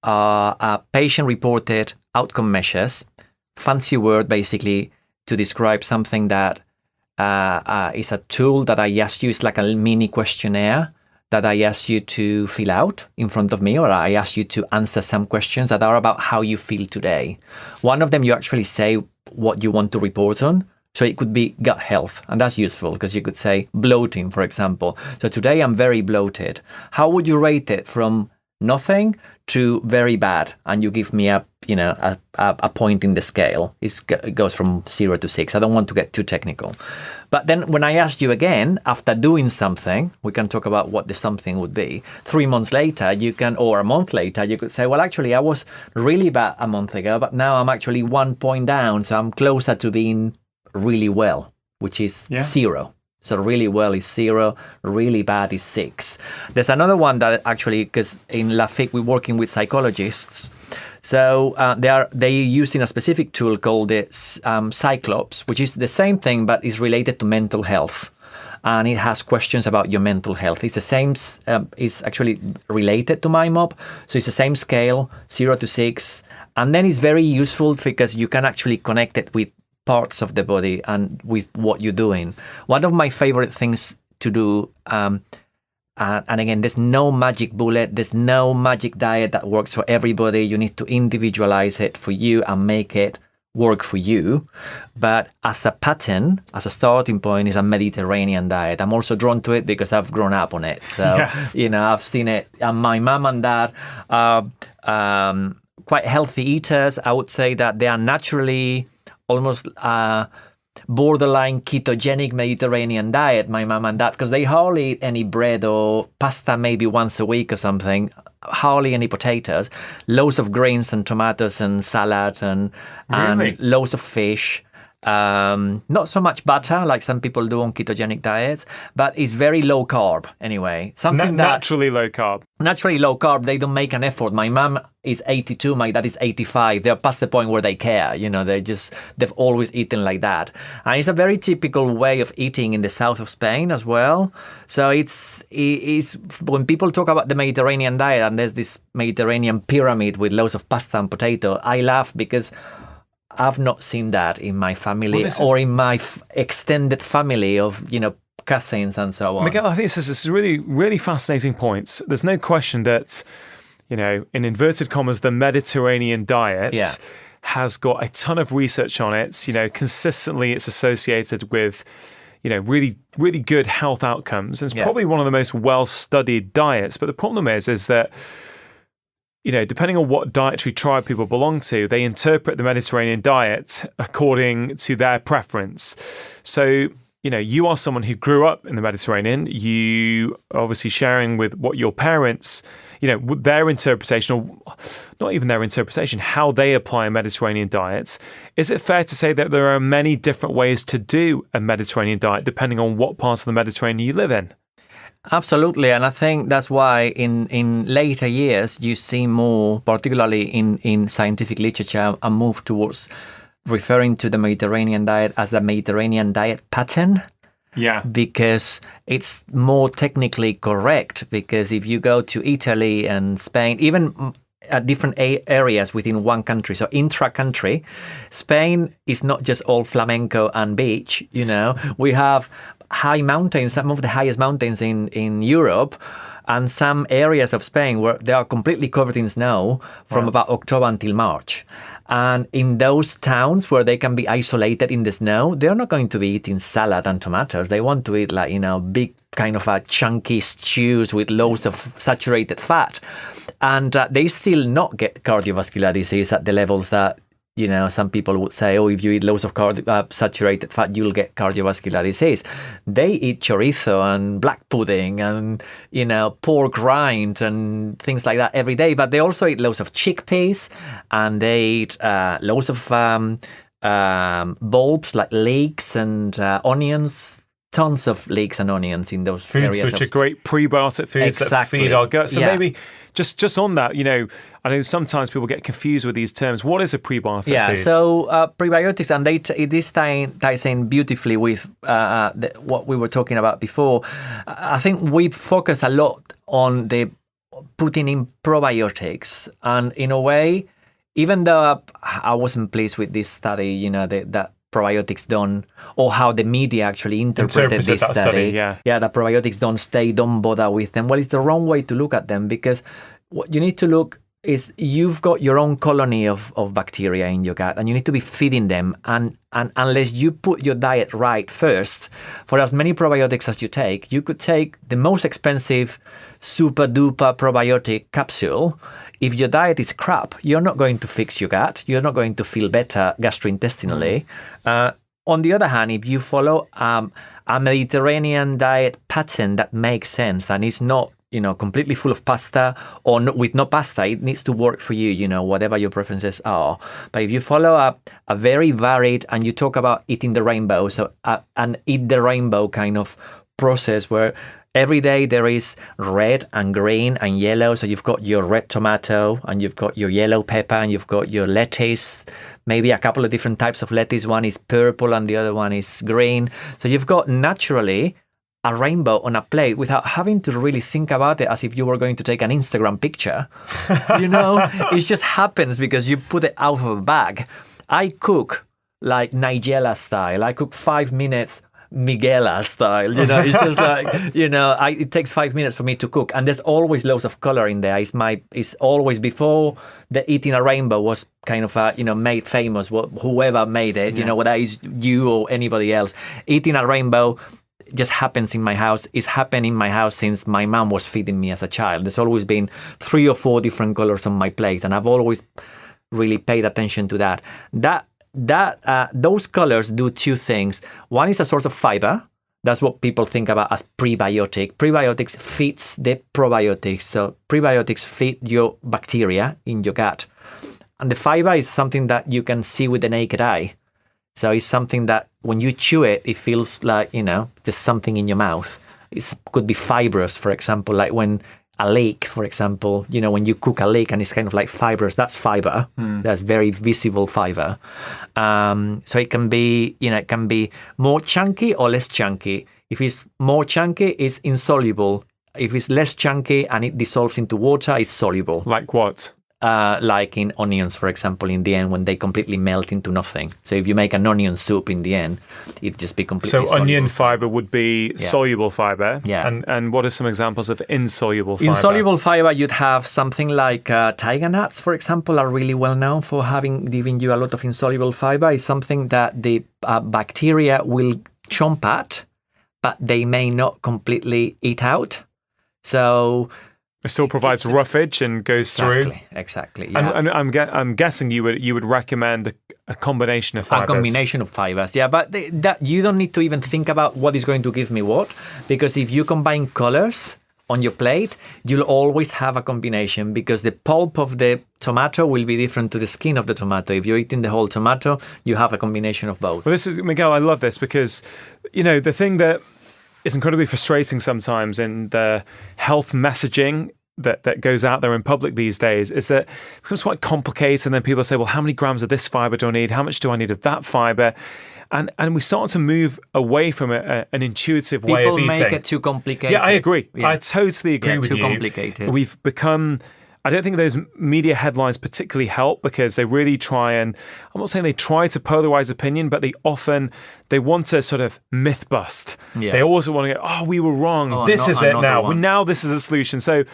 are patient-reported outcome measures, fancy word basically, to describe something that is a tool that I ask you. It's like a mini questionnaire that I ask you to fill out in front of me, or I ask you to answer some questions that are about how you feel today. One of them, you actually say what you want to report on. So it could be gut health, and that's useful because you could say bloating, for example. So today I'm very bloated. How would you rate it from nothing to very bad? And you give me a point in the scale. It goes from 0 to 6. I don't want to get too technical. But then when I ask you again, after doing something, we can talk about what the something would be. 3 months later, or a month later, you could say, well, actually, I was really bad a month ago, but now I'm actually 1 point down. So I'm closer to being really well, which is 0. So really well is 0, really bad is 6. There's another one that actually, because in LAFIC we're working with psychologists. So they're using a specific tool called the Cyclops, which is the same thing, but is related to mental health. And it has questions about your mental health. It's the same, it's actually related to MindMap. So it's the same scale, 0 to 6. And then it's very useful because you can actually connect it with parts of the body and with what you're doing. One of my favorite things to do, and again, there's no magic bullet, there's no magic diet that works for everybody. You need to individualize it for you and make it work for you. But as a pattern, as a starting point, is a Mediterranean diet. I'm also drawn to it because I've grown up on it. So, I've seen it. And my mom and dad are quite healthy eaters. I would say that they are naturally almost borderline ketogenic Mediterranean diet, my mom and dad, because they hardly eat any bread or pasta maybe once a week or something, hardly any potatoes, loads of grains and tomatoes and salad and loads of fish. Not so much butter like some people do on ketogenic diets, but it's very low carb anyway. Naturally low carb. Naturally low carb. They don't make an effort. My mom is 82, my dad is 85. They're past the point where they care. They've always eaten like that. And it's a very typical way of eating in the south of Spain as well. So it's when people talk about the Mediterranean diet and there's this Mediterranean pyramid with loads of pasta and potato, I laugh because I've not seen that in my family in my extended family of, cousins and so on. Miguel, I think this is really, really fascinating points. There's no question that, in inverted commas, the Mediterranean diet has got a ton of research on it. Consistently it's associated with, really, really good health outcomes. And it's probably one of the most well-studied diets. But the problem is that depending on what dietary tribe people belong to, they interpret the Mediterranean diet according to their preference. So, you are someone who grew up in the Mediterranean. You are obviously sharing with what your parents, their interpretation, or not even their interpretation, how they apply a Mediterranean diet. Is it fair to say that there are many different ways to do a Mediterranean diet depending on what part of the Mediterranean you live in? Absolutely, and I think that's why in later years you see more, particularly in scientific literature, a move towards referring to the Mediterranean diet as the Mediterranean diet pattern. Yeah. Because it's more technically correct, because if you go to Italy and Spain, even at different areas within one country, so intra-country, Spain is not just all flamenco and beach, we have high mountains, some of the highest mountains in Europe, and some areas of Spain where they are completely covered in snow from about October until March. And in those towns where they can be isolated in the snow, they're not going to be eating salad and tomatoes. They want to eat big kind of chunky stews with loads of saturated fat. And they still not get cardiovascular disease at the levels that some people would say, if you eat loads of saturated fat, you'll get cardiovascular disease. They eat chorizo and black pudding and, pork rind and things like that every day. But they also eat loads of chickpeas, and they eat loads of bulbs like leeks and onions. Tons of leeks and onions in those foods, areas. Which are great prebiotic foods that feed our gut. So maybe just on that, I know sometimes people get confused with these terms. What is a prebiotic food? So prebiotics, and this ties in beautifully with what we were talking about before. I think we focus a lot on the putting in probiotics, and in a way, even though I wasn't pleased with this study, that probiotics don't, or how the media actually interpreted this study. That probiotics don't bother with them. Well, it's the wrong way to look at them, because what you need to look is you've got your own colony of bacteria in your gut, and you need to be feeding them. And unless you put your diet right first, for as many probiotics as you take, you could take the most expensive super duper probiotic capsule. If your diet is crap, you're not going to fix your gut. You're not going to feel better gastrointestinally. On the other hand, if you follow a Mediterranean diet pattern that makes sense and is not, completely full of pasta or with no pasta, it needs to work for you, whatever your preferences are. But if you follow a very varied, and you talk about eating the rainbow, so an eat the rainbow kind of process where Every day there is red and green and yellow. So you've got your red tomato and you've got your yellow pepper and you've got your lettuce, maybe a couple of different types of lettuce. One is purple and the other one is green. So you've got naturally a rainbow on a plate without having to really think about it as if you were going to take an Instagram picture. It just happens because you put it out of a bag. I cook like Nigella style. I cook 5 minutes Miguel style, it's just like, it takes 5 minutes for me to cook, and there's always loads of color in there. It's always before the eating a rainbow was kind of made famous. Whoever made it, whether it's you or anybody else, eating a rainbow just happens in my house. It's happened in my house since my mom was feeding me as a child. There's always been 3 or 4 different colors on my plate, and I've always really paid attention to that. Those colors do 2 things. One is a source of fiber. That's what people think about as prebiotic. Prebiotics feeds the probiotics. So prebiotics feed your bacteria in your gut. And the fiber is something that you can see with the naked eye. So it's something that when you chew it, it feels like, there's something in your mouth. It could be fibrous, for example, like when a leek, for example, when you cook a leek and it's kind of like fibrous, that's fiber. That's very visible fiber. So it can be, it can be more chunky or less chunky. If it's more chunky, it's insoluble. If it's less chunky and it dissolves into water, it's soluble. Like what? Like in onions, for example, in the end, when they completely melt into nothing. So if you make an onion soup in the end, it just be completely So soluble. onion fiber would be soluble fiber. Yeah. And what are some examples of insoluble fiber? Insoluble fiber, you'd have something like tiger nuts, for example, are really well known for giving you a lot of insoluble fiber. It's something that the bacteria will chomp at, but they may not completely eat out. So it still provides roughage and goes through. Exactly. Yeah. And I'm guessing you would recommend a combination of fibers. A combination of fibers, yeah. But that you don't need to even think about what is going to give me what, because if you combine colors on your plate, you'll always have a combination, because the pulp of the tomato will be different to the skin of the tomato. If you're eating the whole tomato, you have a combination of both. Well, this is, Miguel, I love this because, the thing that is incredibly frustrating sometimes in the health messaging that goes out there in public these days is that it becomes quite complicated, and then people say, well, how many grams of this fiber do I need? How much do I need of that fiber? And we start to move away from an intuitive way of eating. People make it too complicated. Yeah, I agree. Yeah. I totally agree with you. Too complicated. We've become... I don't think those media headlines particularly help, because they really try and, I'm not saying they try to polarize opinion, but they want to sort of myth bust. Yeah. They also want to go, oh, we were wrong. This is it now. Now this is the solution. So,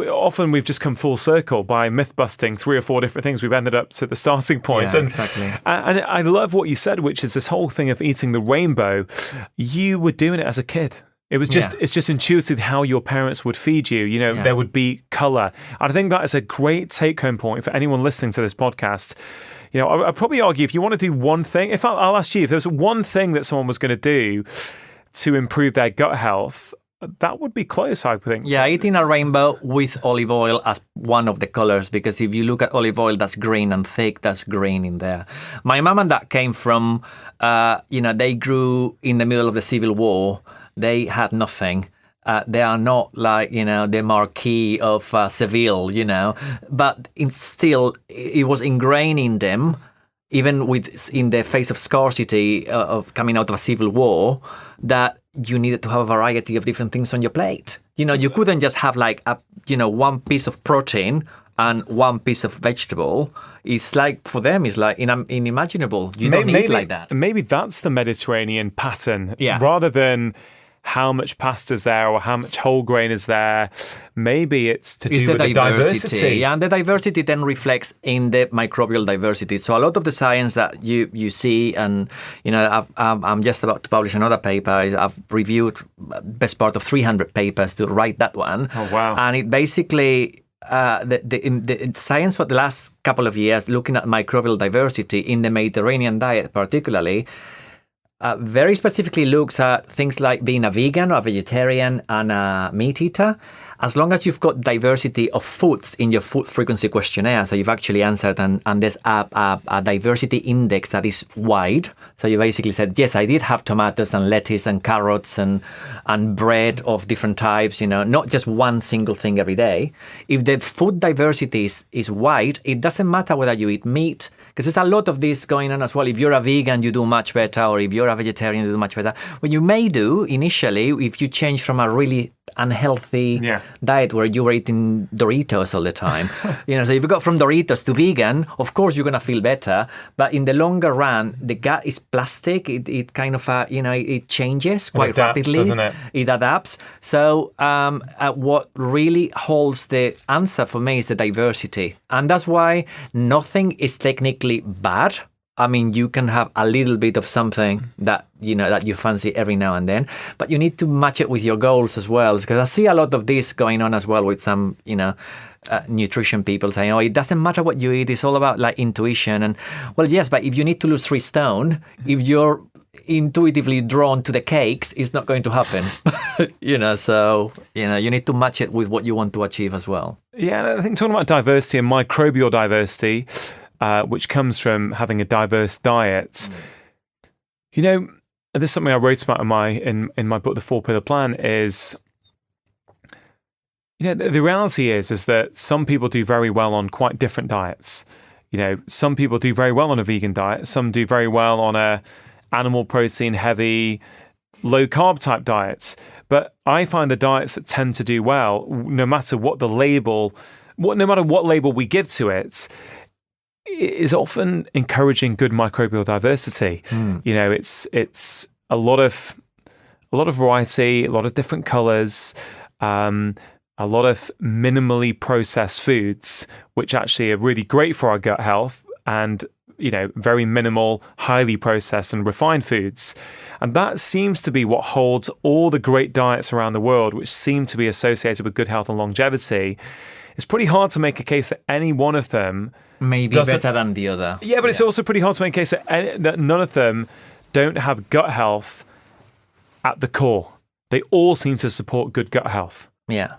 often we've just come full circle by myth busting 3 or 4 different things. We've ended up to the starting point. Yeah, exactly. And I love what you said, which is this whole thing of eating the rainbow. You were doing it as a kid. It was just, it's just intuitive how your parents would feed you. There would be color. And I think that is a great take-home point for anyone listening to this podcast. I'd probably argue if you want to do one thing, I'll ask you, if there's one thing that someone was going to do to improve their gut health, that would be close, I think. Yeah, eating a rainbow with olive oil as one of the colors, because if you look at olive oil, that's green, and thick, that's green in there. My mom and dad came from, they grew in the middle of the Civil War. They had nothing. They are not like, the Marquis of Seville, but still, it was ingrained in them, even in the face of scarcity of coming out of a civil war, that you needed to have a variety of different things on your plate. You couldn't just have like one piece of protein and one piece of vegetable. It's like, for them, it's like unimaginable. You don't eat like that. Maybe that's the Mediterranean pattern, yeah. Rather than how much pasta's there or how much whole grain is there. Maybe it's to do with the diversity. Yeah, and the diversity then reflects in the microbial diversity. So a lot of the science that you see, and I'm just about to publish another paper. I've reviewed best part of 300 papers to write that one. Oh, wow. And it basically... the science for the last couple of years, looking at microbial diversity in the Mediterranean diet particularly, very specifically looks at things like being a vegan or a vegetarian and a meat eater. As long as you've got diversity of foods in your food frequency questionnaire, so you've actually answered and there's a diversity index that is wide. So you basically said, yes, I did have tomatoes and lettuce and carrots and bread of different types, not just one single thing every day. If the food diversity is wide, it doesn't matter whether you eat meat, because there's a lot of this going on as well. If you're a vegan, you do much better, or if you're a vegetarian, you do much better. What you may do initially, if you change from a really unhealthy diet where you were eating Doritos all the time, so if you go from Doritos to vegan, of course you're going to feel better. But in the longer run, the gut is plastic. It kind of, it changes quite rapidly. Doesn't it? It adapts. So what really holds the answer for me is the diversity. And that's why nothing is technically bad. I mean, you can have a little bit of something that you fancy every now and then, but you need to match it with your goals as well. Because I see a lot of this going on as well with some, nutrition people saying, it doesn't matter what you eat. It's all about like intuition. And well, yes, but if you need to lose 3 stone, if you're intuitively drawn to the cakes, it's not going to happen. So, you need to match it with what you want to achieve as well. Yeah, and I think talking about diversity and microbial diversity, which comes from having a diverse diet. This is something I wrote about in my book, The 4-Pillar Plan, is, the reality is that some people do very well on quite different diets. Some people do very well on a vegan diet. Some do very well on a animal protein heavy, low carb type diets. But I find the diets that tend to do well, no matter what label we give to it, is often encouraging good microbial diversity. It's a lot of variety, a lot of different colors, a lot of minimally processed foods, which actually are really great for our gut health, and very minimal, highly processed and refined foods. And that seems to be what holds all the great diets around the world, which seem to be associated with good health and longevity. It's pretty hard to make a case that any one of them maybe better than the other. Yeah, but it's also pretty hard to make a case that none of them don't have gut health at the core. They all seem to support good gut health. Yeah.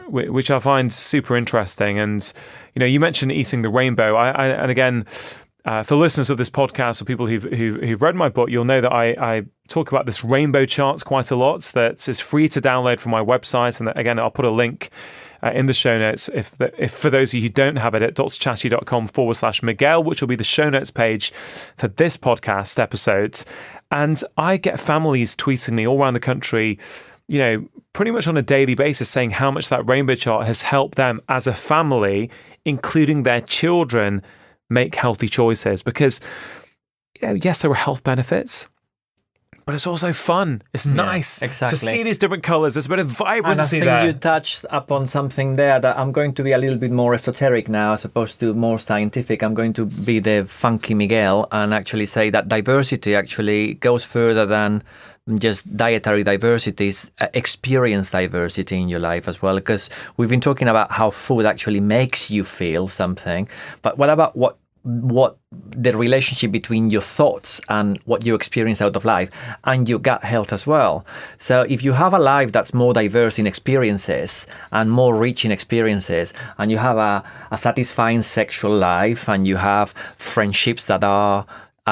Which I find super interesting. And, you mentioned eating the rainbow. And again, for listeners of this podcast or people who've read my book, you'll know that I talk about this rainbow charts quite a lot. That is free to download from my website. And again, I'll put a link in the show notes if for those of you who don't have it at drchatterjee.com/Miguel, which will be the show notes page for this podcast episode. And I get families tweeting me all around the country, pretty much on a daily basis, saying how much that rainbow chart has helped them as a family, including their children, make healthy choices. Because, yes, there are health benefits, but it's also fun. It's nice to see these different colors. There's a bit of vibrancy there. And I think you touched upon something there that I'm going to be a little bit more esoteric now as opposed to more scientific. I'm going to be the funky Miguel and actually say that diversity actually goes further than just dietary diversity, is experience diversity in your life as well. Because we've been talking about how food actually makes you feel something. But what about what the relationship between your thoughts and what you experience out of life and your gut health as well? So if you have a life that's more diverse in experiences and more rich in experiences, and you have a satisfying sexual life, and you have friendships that are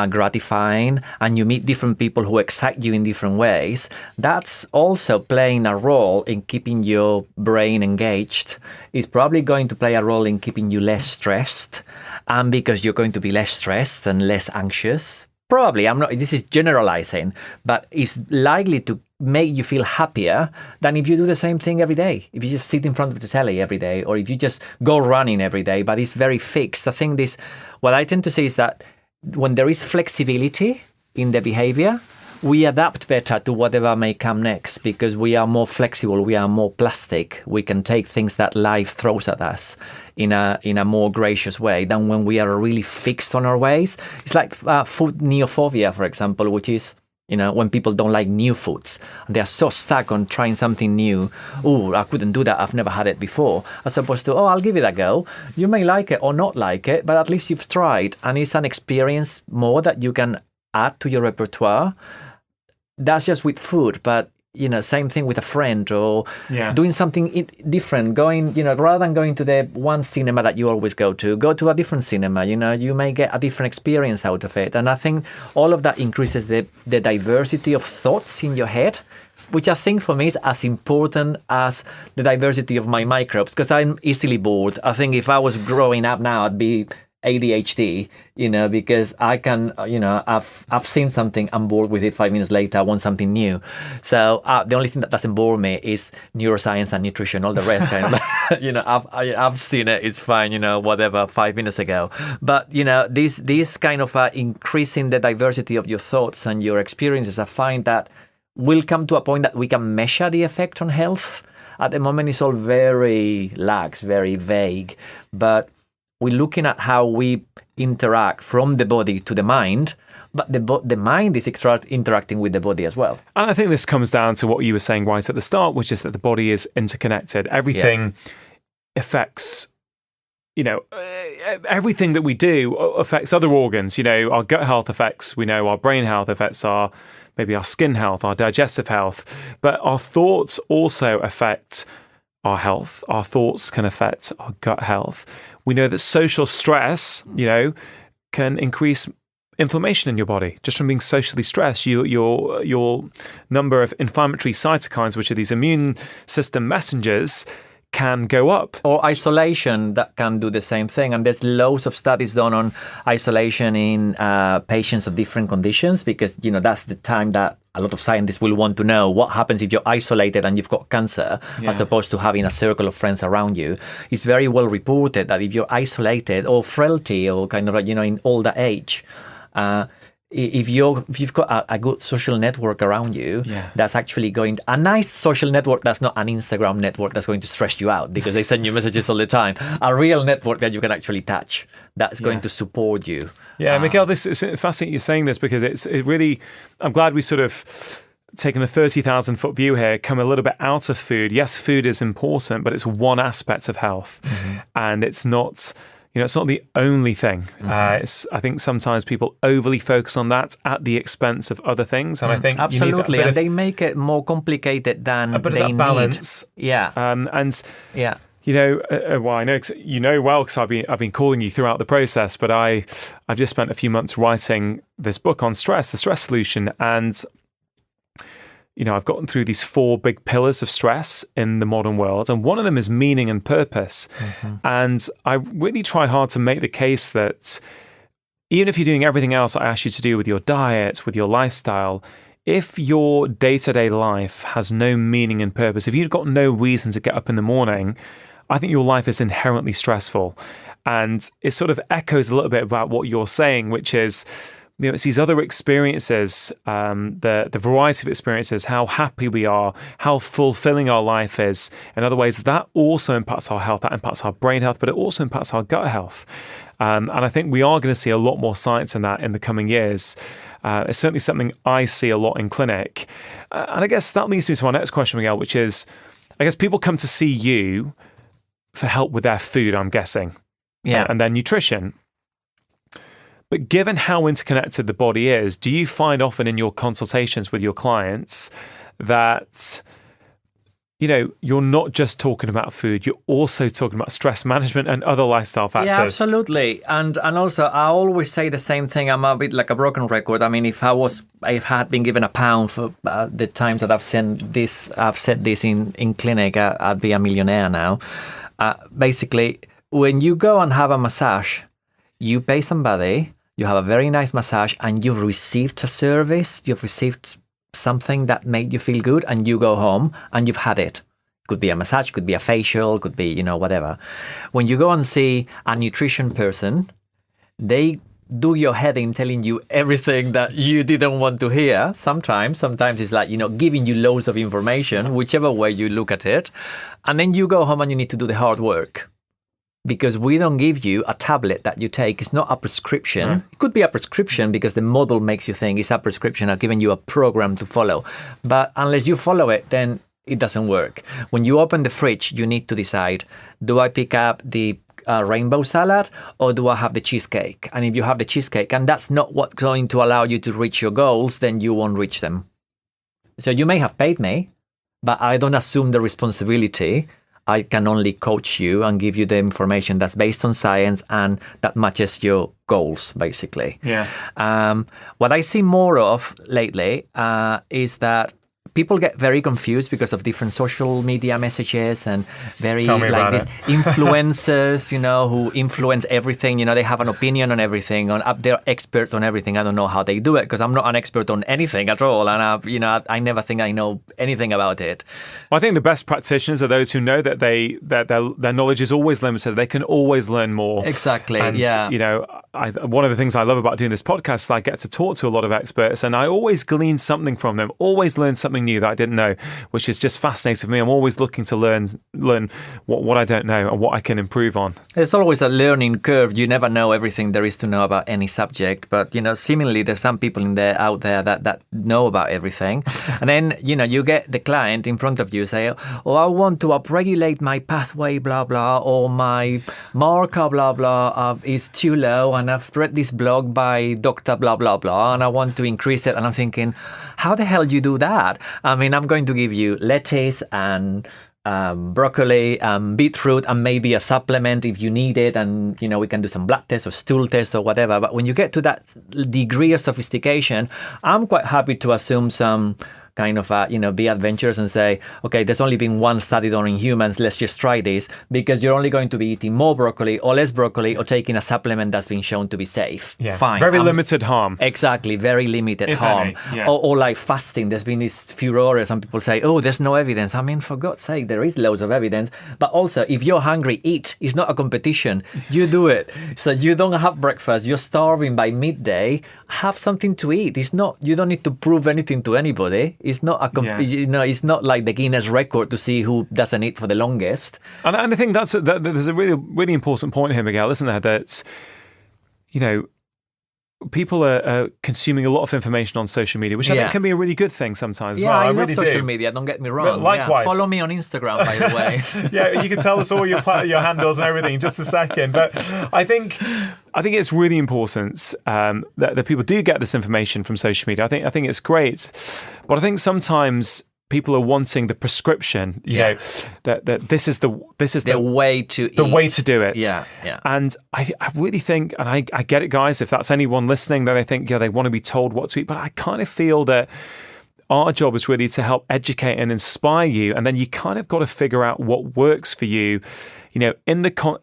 gratifying, and you meet different people who excite you in different ways, that's also playing a role in keeping your brain engaged. It's probably going to play a role in keeping you less stressed, and because you're going to be less stressed and less anxious, probably, this is generalizing, but it's likely to make you feel happier than if you do the same thing every day. If you just sit in front of the telly every day, or if you just go running every day, but it's very fixed. I think what I tend to say is that when there is flexibility in the behavior, we adapt better to whatever may come next, because we are more flexible, we are more plastic. We can take things that life throws at us in a more gracious way than when we are really fixed on our ways. It's like food neophobia, for example, which is, when people don't like new foods. They are so stuck on trying something new. Oh, I couldn't do that. I've never had it before. As opposed to, I'll give it a go. You may like it or not like it, but at least you've tried. And it's an experience more that you can add to your repertoire. That's just with food, but same thing with a friend or doing something different. Going, rather than going to the one cinema that you always go to a different cinema. You may get a different experience out of it. And I think all of that increases the diversity of thoughts in your head, which I think for me is as important as the diversity of my microbes, because I'm easily bored. I think if I was growing up now, I'd be ADHD, because I can, I've seen something, I'm bored with it 5 minutes later, I want something new. So the only thing that doesn't bore me is neuroscience and nutrition. All the rest kind of, I've seen it, it's fine, whatever, 5 minutes ago. But, this kind of increasing the diversity of your thoughts and your experiences, I find that will come to a point that we can measure the effect on health. At the moment, it's all very lax, very vague, but we're looking at how we interact from the body to the mind, but the mind is interacting with the body as well. And I think this comes down to what you were saying right at the start, which is that the body is interconnected. Everything affects, everything that we do affects other organs. Our gut health affects, our brain health affects maybe our skin health, our digestive health, but our thoughts also affect our health. Our thoughts can affect our gut health. We know that social stress, can increase inflammation in your body just from being socially stressed. Your number of inflammatory cytokines, which are these immune system messengers, can go up. Or isolation, that can do the same thing. And there's loads of studies done on isolation in patients of different conditions, because, that's the time that a lot of scientists will want to know what happens if you're isolated and you've got cancer, as opposed to having a circle of friends around you. It's very well reported that if you're isolated or frailty or kind of, in older age, if you've got a good social network around you, that's actually a nice social network that's not an Instagram network that's going to stress you out because they send you messages all the time. A real network that you can actually touch, that's going to support you. Yeah, Miguel, this is fascinating you're saying this, because it really, I'm glad we sort of taken a 30,000 foot view here, come a little bit out of food. Yes, food is important, but it's one aspect of health, and it's not. It's not the only thing. I think sometimes people overly focus on that at the expense of other things, and I think absolutely, and they make it more complicated than they need. Balance. Yeah, well, I know well because I've been calling you throughout the process, but I've just spent a few months writing this book on stress, the stress solution, and I've gotten through these 4 big pillars of stress in the modern world, and one of them is meaning and purpose. And I really try hard to make the case that even if you're doing everything else I ask you to do with your diet, with your lifestyle, if your day-to-day life has no meaning and purpose, if you've got no reason to get up in the morning, I think your life is inherently stressful. And it sort of echoes a little bit about what you're saying, which is, it's these other experiences, the variety of experiences, how happy we are, how fulfilling our life is. In other ways, that also impacts our health, that impacts our brain health, but it also impacts our gut health. And I think we are going to see a lot more science in that in the coming years. It's certainly something I see a lot in clinic. And I guess that leads me to our next question, Miguel, which is, I guess people come to see you for help with their food, I'm guessing, and their nutrition. But given how interconnected the body is, do you find often in your consultations with your clients that, you're not just talking about food, you're also talking about stress management and other lifestyle factors? Yeah, absolutely. And also, I always say the same thing. I'm a bit like a broken record. I mean, if I had been given £1 for the times that I've said this in clinic, I'd be a millionaire now. Basically, when you go and have a massage, you pay somebody, you have a very nice massage, and you've received a service, you've received something that made you feel good, and you go home and you've had it. Could be a massage, could be a facial, could be, whatever. When you go and see a nutrition person, they do your head in telling you everything that you didn't want to hear. Sometimes it's like, giving you loads of information, whichever way you look at it. And then you go home and you need to do the hard work. Because we don't give you a tablet that you take. It's not a prescription. It could be a prescription because the model makes you think it's a prescription. I've given you a program to follow. But unless you follow it, then it doesn't work. When you open the fridge, you need to decide, do I pick up the rainbow salad, or do I have the cheesecake? And if you have the cheesecake and that's not what's going to allow you to reach your goals, then you won't reach them. So you may have paid me, but I don't assume the responsibility. I can only coach you and give you the information that's based on science and that matches your goals, basically. Yeah. What I see more of lately is that people get very confused because of different social media messages and very like these influencers, who influence everything. They have an opinion on everything, they're experts on everything. I don't know how they do it because I'm not an expert on anything at all. And I never think I know anything about it. Well, I think the best practitioners are those who know that their knowledge is always limited. They can always learn more. Exactly. And, one of the things I love about doing this podcast is I get to talk to a lot of experts and I always glean something from them, always learn something new that I didn't know, which is just fascinating for me. I'm always looking to learn what I don't know and what I can improve on. There's always a learning curve. You never know everything there is to know about any subject, but seemingly there's some people out there that know about everything. And then you get the client in front of you say, "Oh, I want to upregulate my pathway, blah blah, or my marker, blah blah, is too low, and I've read this blog by Dr. blah blah blah, and I want to increase it." And I'm thinking, how the hell you do that? I mean, I'm going to give you lettuce and broccoli, beetroot, and maybe a supplement if you need it. And, we can do some blood tests or stool tests or whatever. But when you get to that degree of sophistication, I'm quite happy to assume some kind of, be adventurous and say, okay, there's only been one study done in humans. Let's just try this, because you're only going to be eating more broccoli or less broccoli or taking a supplement that's been shown to be safe. Yeah. Fine. Very limited harm. Exactly. Very limited harm. Any, yeah. Or like fasting. There's been this furore. Some people say, oh, there's no evidence. I mean, for God's sake, there is loads of evidence. But also, if you're hungry, eat. It's not a competition. You do it. So you don't have breakfast. You're starving by midday. Have something to eat. It's not. You don't need to prove anything to anybody. It's not it's not like the Guinness record to see who doesn't eat for the longest. And I think there's a really, really important point here, Miguel, isn't there? That, people are consuming a lot of information on social media, which I think can be a really good thing sometimes. Yeah, well, I really love social do. media. Don't get me wrong. Likewise. Yeah. Follow me on Instagram, by the way. Yeah, you can tell us all your handles and everything in just a second. But I think it's really important that people do get this information from social media. I think it's great, but I think sometimes people are wanting the prescription, that this is the way to do it. Yeah. And I really think, and I get it, guys, if that's anyone listening, that I think, they want to be told what to eat. But I kind of feel that our job is really to help educate and inspire you. And then you kind of got to figure out what works for you, in the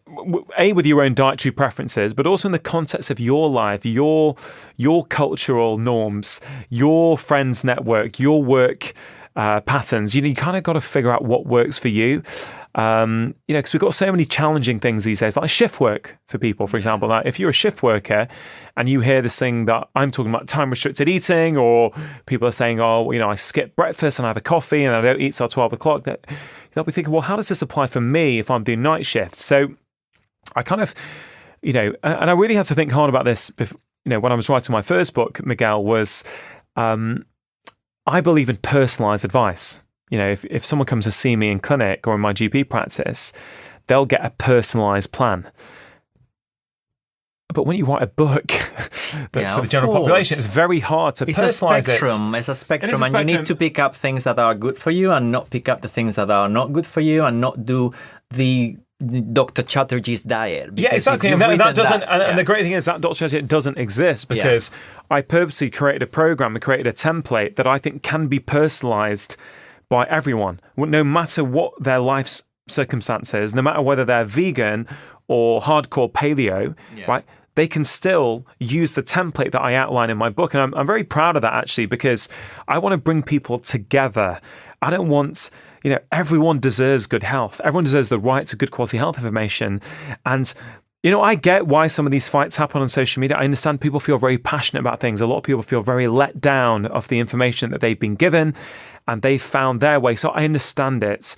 with your own dietary preferences, but also in the context of your life, your cultural norms, your friends network, your work patterns. You kind of got to figure out what works for you. Because we've got so many challenging things these days, like shift work for people, for example. Like if you're a shift worker and you hear this thing that I'm talking about, time restricted eating, or people are saying, oh, I skip breakfast and I have a coffee and I don't eat till 12 o'clock, that they'll be thinking, well, how does this apply for me if I'm doing night shifts? So I kind of, and I really had to think hard about this, when I was writing my first book, Miguel, was I believe in personalized advice. If someone comes to see me in clinic or in my GP practice, they'll get a personalized plan. But when you write a book that's for the general population, it's very hard to personalize it. It's a spectrum, and you need to pick up things that are good for you and not pick up the things that are not good for you, and not do the Dr. Chatterjee's diet. Yeah, exactly. And that doesn't. And the great thing is that Dr. Chatterjee doesn't exist, because I purposely created a program and created a template that I think can be personalized by everyone, no matter what their life's circumstances, no matter whether they're vegan or hardcore paleo, right? They can still use the template that I outline in my book. And I'm very proud of that, actually, because I want to bring people together. I don't want, everyone deserves good health. Everyone deserves the right to good quality health information. And I get why some of these fights happen on social media. I understand people feel very passionate about things. A lot of people feel very let down of the information that they've been given and they found their way. So I understand it.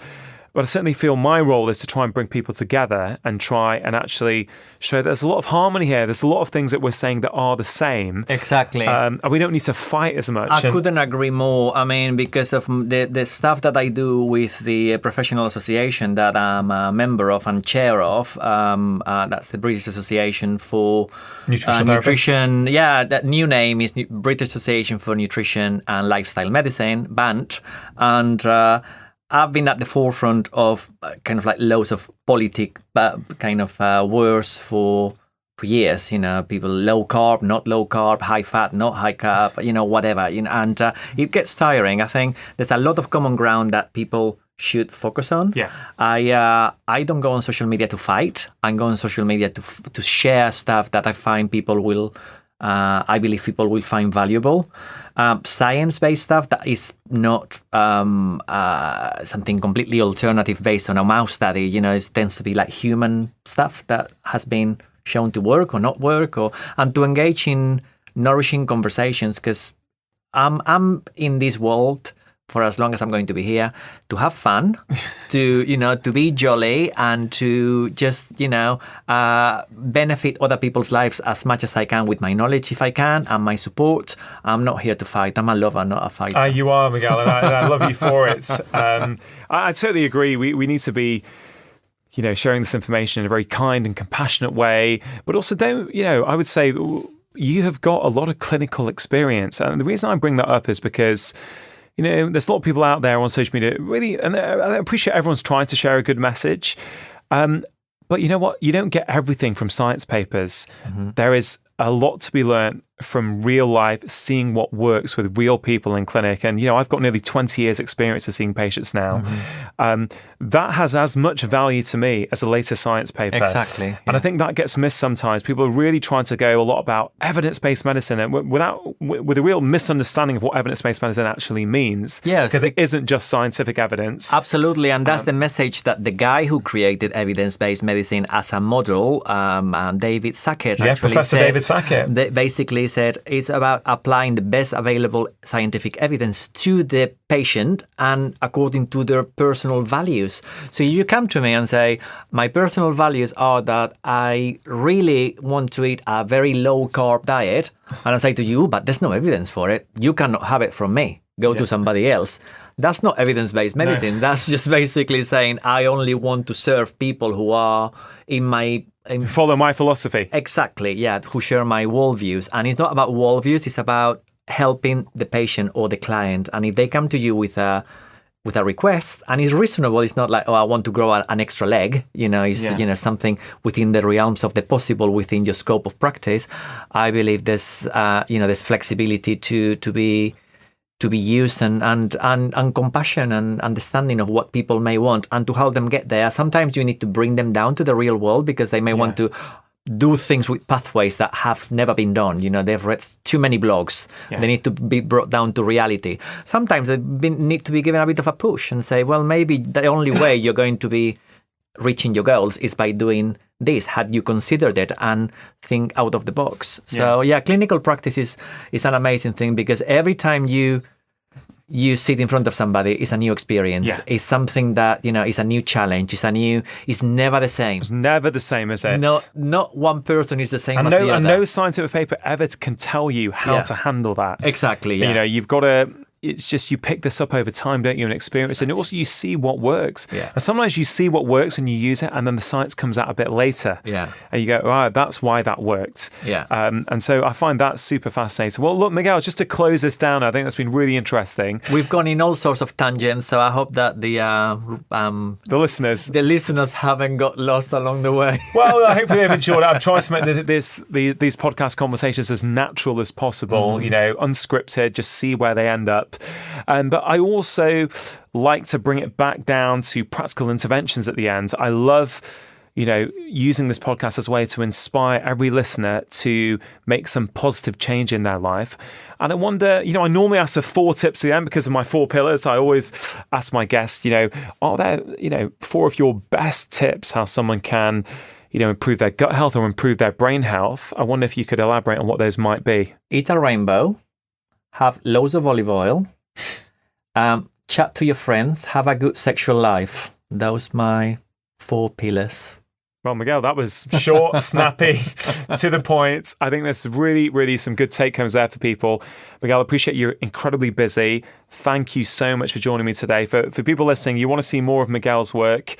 But I certainly feel my role is to try and bring people together and try and actually show that there's a lot of harmony here. There's a lot of things that we're saying that are the same. Exactly. And we don't need to fight as much. I couldn't agree more. I mean, because of the stuff that I do with the professional association that I'm a member of and chair of, that's the British Association for Nutrition. Yeah, that new name is British Association for Nutrition and Lifestyle Medicine, BANT. And I've been at the forefront of kind of like loads of politic kind of words for years. People low carb, not low carb, high fat, not high carb, whatever. And it gets tiring. I think there's a lot of common ground that people should focus on. Yeah. I don't go on social media to fight. I go on social media to share stuff that I find people will. I believe people will find valuable. Science-based stuff that is not something completely alternative based on a mouse study. It tends to be like human stuff that has been shown to work or not work, and to engage in nourishing conversations, because I'm in this world for as long as I'm going to be here, to have fun, to be jolly, and to just benefit other people's lives as much as I can with my knowledge, if I can, and my support. I'm not here to fight. I'm a lover, not a fighter. You are, Miguel, and I love you for it. I totally agree. We need to be sharing this information in a very kind and compassionate way, but also I would say you have got a lot of clinical experience. And the reason I bring that up is because there's a lot of people out there on social media, really, and I appreciate everyone's trying to share a good message. But you know what? You don't get everything from science papers. Mm-hmm. There is a lot to be learned from real life, seeing what works with real people in clinic. And, I've got nearly 20 years experience of seeing patients now. Mm-hmm. That has as much value to me as a later science paper. Exactly. Yeah. And I think that gets missed sometimes. People are really trying to go a lot about evidence-based medicine and with a real misunderstanding of what evidence-based medicine actually means. Yes. Because it isn't just scientific evidence. Absolutely. And that's the message that the guy who created evidence-based medicine as a model, David Sackett, Professor David Sackett, basically said it's about applying the best available scientific evidence to the patient and according to their personal values. So you come to me and say, my personal values are that I really want to eat a very low carb diet. And I say to you, but there's no evidence for it. You cannot have it from me. Go to somebody else. That's not evidence-based medicine. No. That's just basically saying I only want to serve people who are follow my philosophy. Exactly, yeah, who share my worldviews. And it's not about worldviews, it's about helping the patient or the client. And if they come to you with a request, and it's reasonable, it's not like, I want to grow an extra leg, it's something within the realms of the possible, within your scope of practice. I believe there's flexibility to be used and compassion and understanding of what people may want and to help them get there. Sometimes you need to bring them down to the real world because they may want to do things with pathways that have never been done. They've read too many blogs. Yeah. They need to be brought down to reality. Sometimes they need to be given a bit of a push and say, well, maybe the only way you're going to be reaching your goals is by doing this. Had you considered it and think out of the box? So clinical practice is an amazing thing because every time you sit in front of somebody, it's a new experience. Yeah. It's something that, is a new challenge. It's never the same. It's never the same, is it? Not one person is the same as the other. And no scientific paper ever can tell you how to handle that. Exactly, yeah. You've got to... It's just you pick this up over time, don't you, and experience, and also you see what works. Yeah. And sometimes you see what works and you use it, and then the science comes out a bit later. Yeah. And you go, that's why that worked. Yeah. And so I find that super fascinating. Well, look, Miguel, just to close this down, I think that's been really interesting. We've gone in all sorts of tangents, so I hope that the listeners haven't got lost along the way. Well, hopefully they've enjoyed it. I'm trying to make these podcast conversations as natural as possible. Unscripted. Just see where they end up. But I also like to bring it back down to practical interventions at the end. I love, using this podcast as a way to inspire every listener to make some positive change in their life. And I wonder, I normally ask for 4 tips at the end because of my 4 pillars. I always ask my guests, are there, 4 of your best tips how someone can, improve their gut health or improve their brain health? I wonder if you could elaborate on what those might be. Eat a rainbow. Have loads of olive oil, chat to your friends, have a good sexual life. those my 4 pillars. Well, Miguel, that was short, snappy, to the point. I think there's really, really some good take-homes there for people. Miguel, I appreciate you're incredibly busy. Thank you so much for joining me today. For people listening, you want to see more of Miguel's work.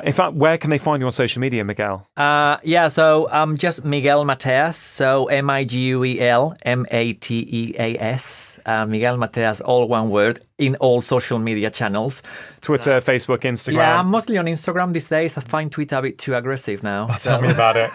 In fact, where can they find you on social media, Miguel? So I'm just Miguel Mateas. So Miguel Mateas. Miguel Mateas, all one word, in all social media channels. Twitter, Facebook, Instagram. Yeah, I'm mostly on Instagram these days. I find Twitter a bit too aggressive now. Tell me about it.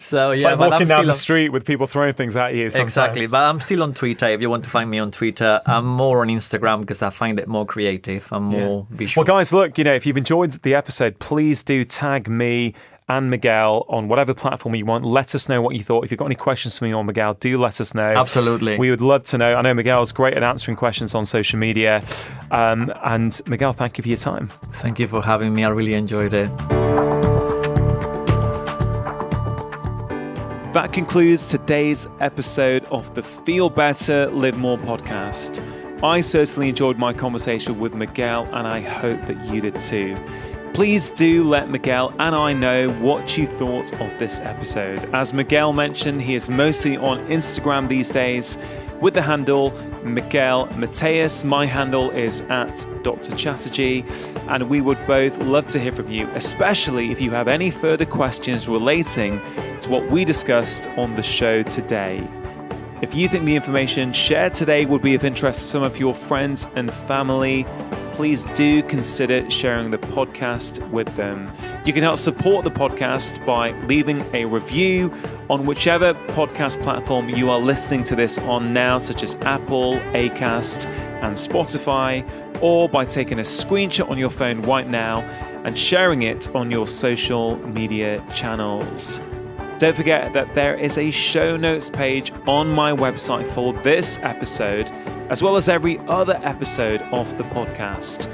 So It's yeah, like but walking I'm down still the street with people throwing things at you sometimes. Exactly, but I'm still on Twitter. If you want to find me on Twitter, I'm more on Instagram because I find it more creative and more visual. Well, guys, look, if you've enjoyed the episode, please do tag me and Miguel on whatever platform you want. Let us know what you thought. If you've got any questions for me or Miguel, do let us know. Absolutely. We would love to know. I know Miguel's great at answering questions on social media. And Miguel, thank you for your time. Thank you for having me. I really enjoyed it. That concludes today's episode of the Feel Better, Live More podcast. I certainly enjoyed my conversation with Miguel, and I hope that you did too. Please do let Miguel and I know what you thought of this episode. As Miguel mentioned, he is mostly on Instagram these days with the handle Miguel Mateas. My handle is at Dr. Chatterjee, and we would both love to hear from you, especially if you have any further questions relating to what we discussed on the show today. If you think the information shared today would be of interest to some of your friends and family, please do consider sharing the podcast with them. You can help support the podcast by leaving a review on whichever podcast platform you are listening to this on now, such as Apple, Acast, and Spotify, or by taking a screenshot on your phone right now and sharing it on your social media channels. Don't forget that there is a show notes page on my website for this episode, as well as every other episode of the podcast.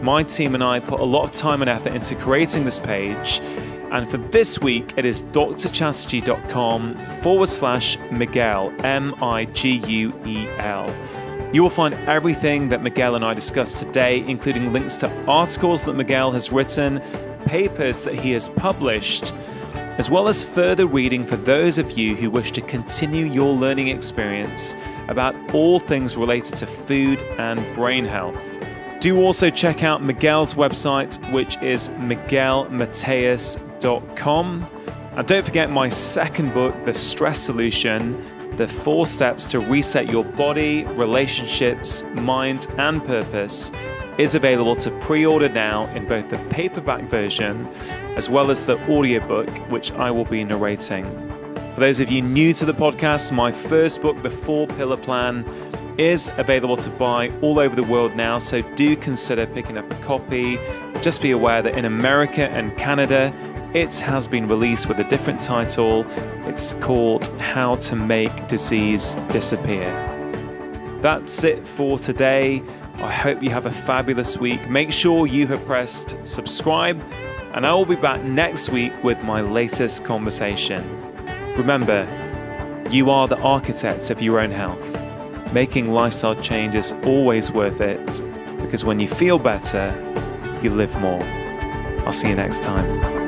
My team and I put a lot of time and effort into creating this page, and for this week it is drchatterjee.com/Miguel, Miguel. You will find everything that Miguel and I discussed today, including links to articles that Miguel has written, papers that he has published, as well as further reading for those of you who wish to continue your learning experience about all things related to food and brain health. Do also check out Miguel's website, which is miguelmateas.com. And don't forget my second book, The Stress Solution, The 4 Steps to Reset Your Body, Relationships, Mind, and Purpose, is available to pre-order now in both the paperback version as well as the audiobook, which I will be narrating. For those of you new to the podcast, my first book, The 4-Pillar Plan, is available to buy all over the world now, so do consider picking up a copy. Just be aware that in America and Canada, it has been released with a different title. It's called How to Make Disease Disappear. That's it for today. I hope you have a fabulous week. Make sure you have pressed subscribe, and I will be back next week with my latest conversation. Remember, you are the architect of your own health. Making lifestyle change is always worth it, because when you feel better, you live more. I'll see you next time.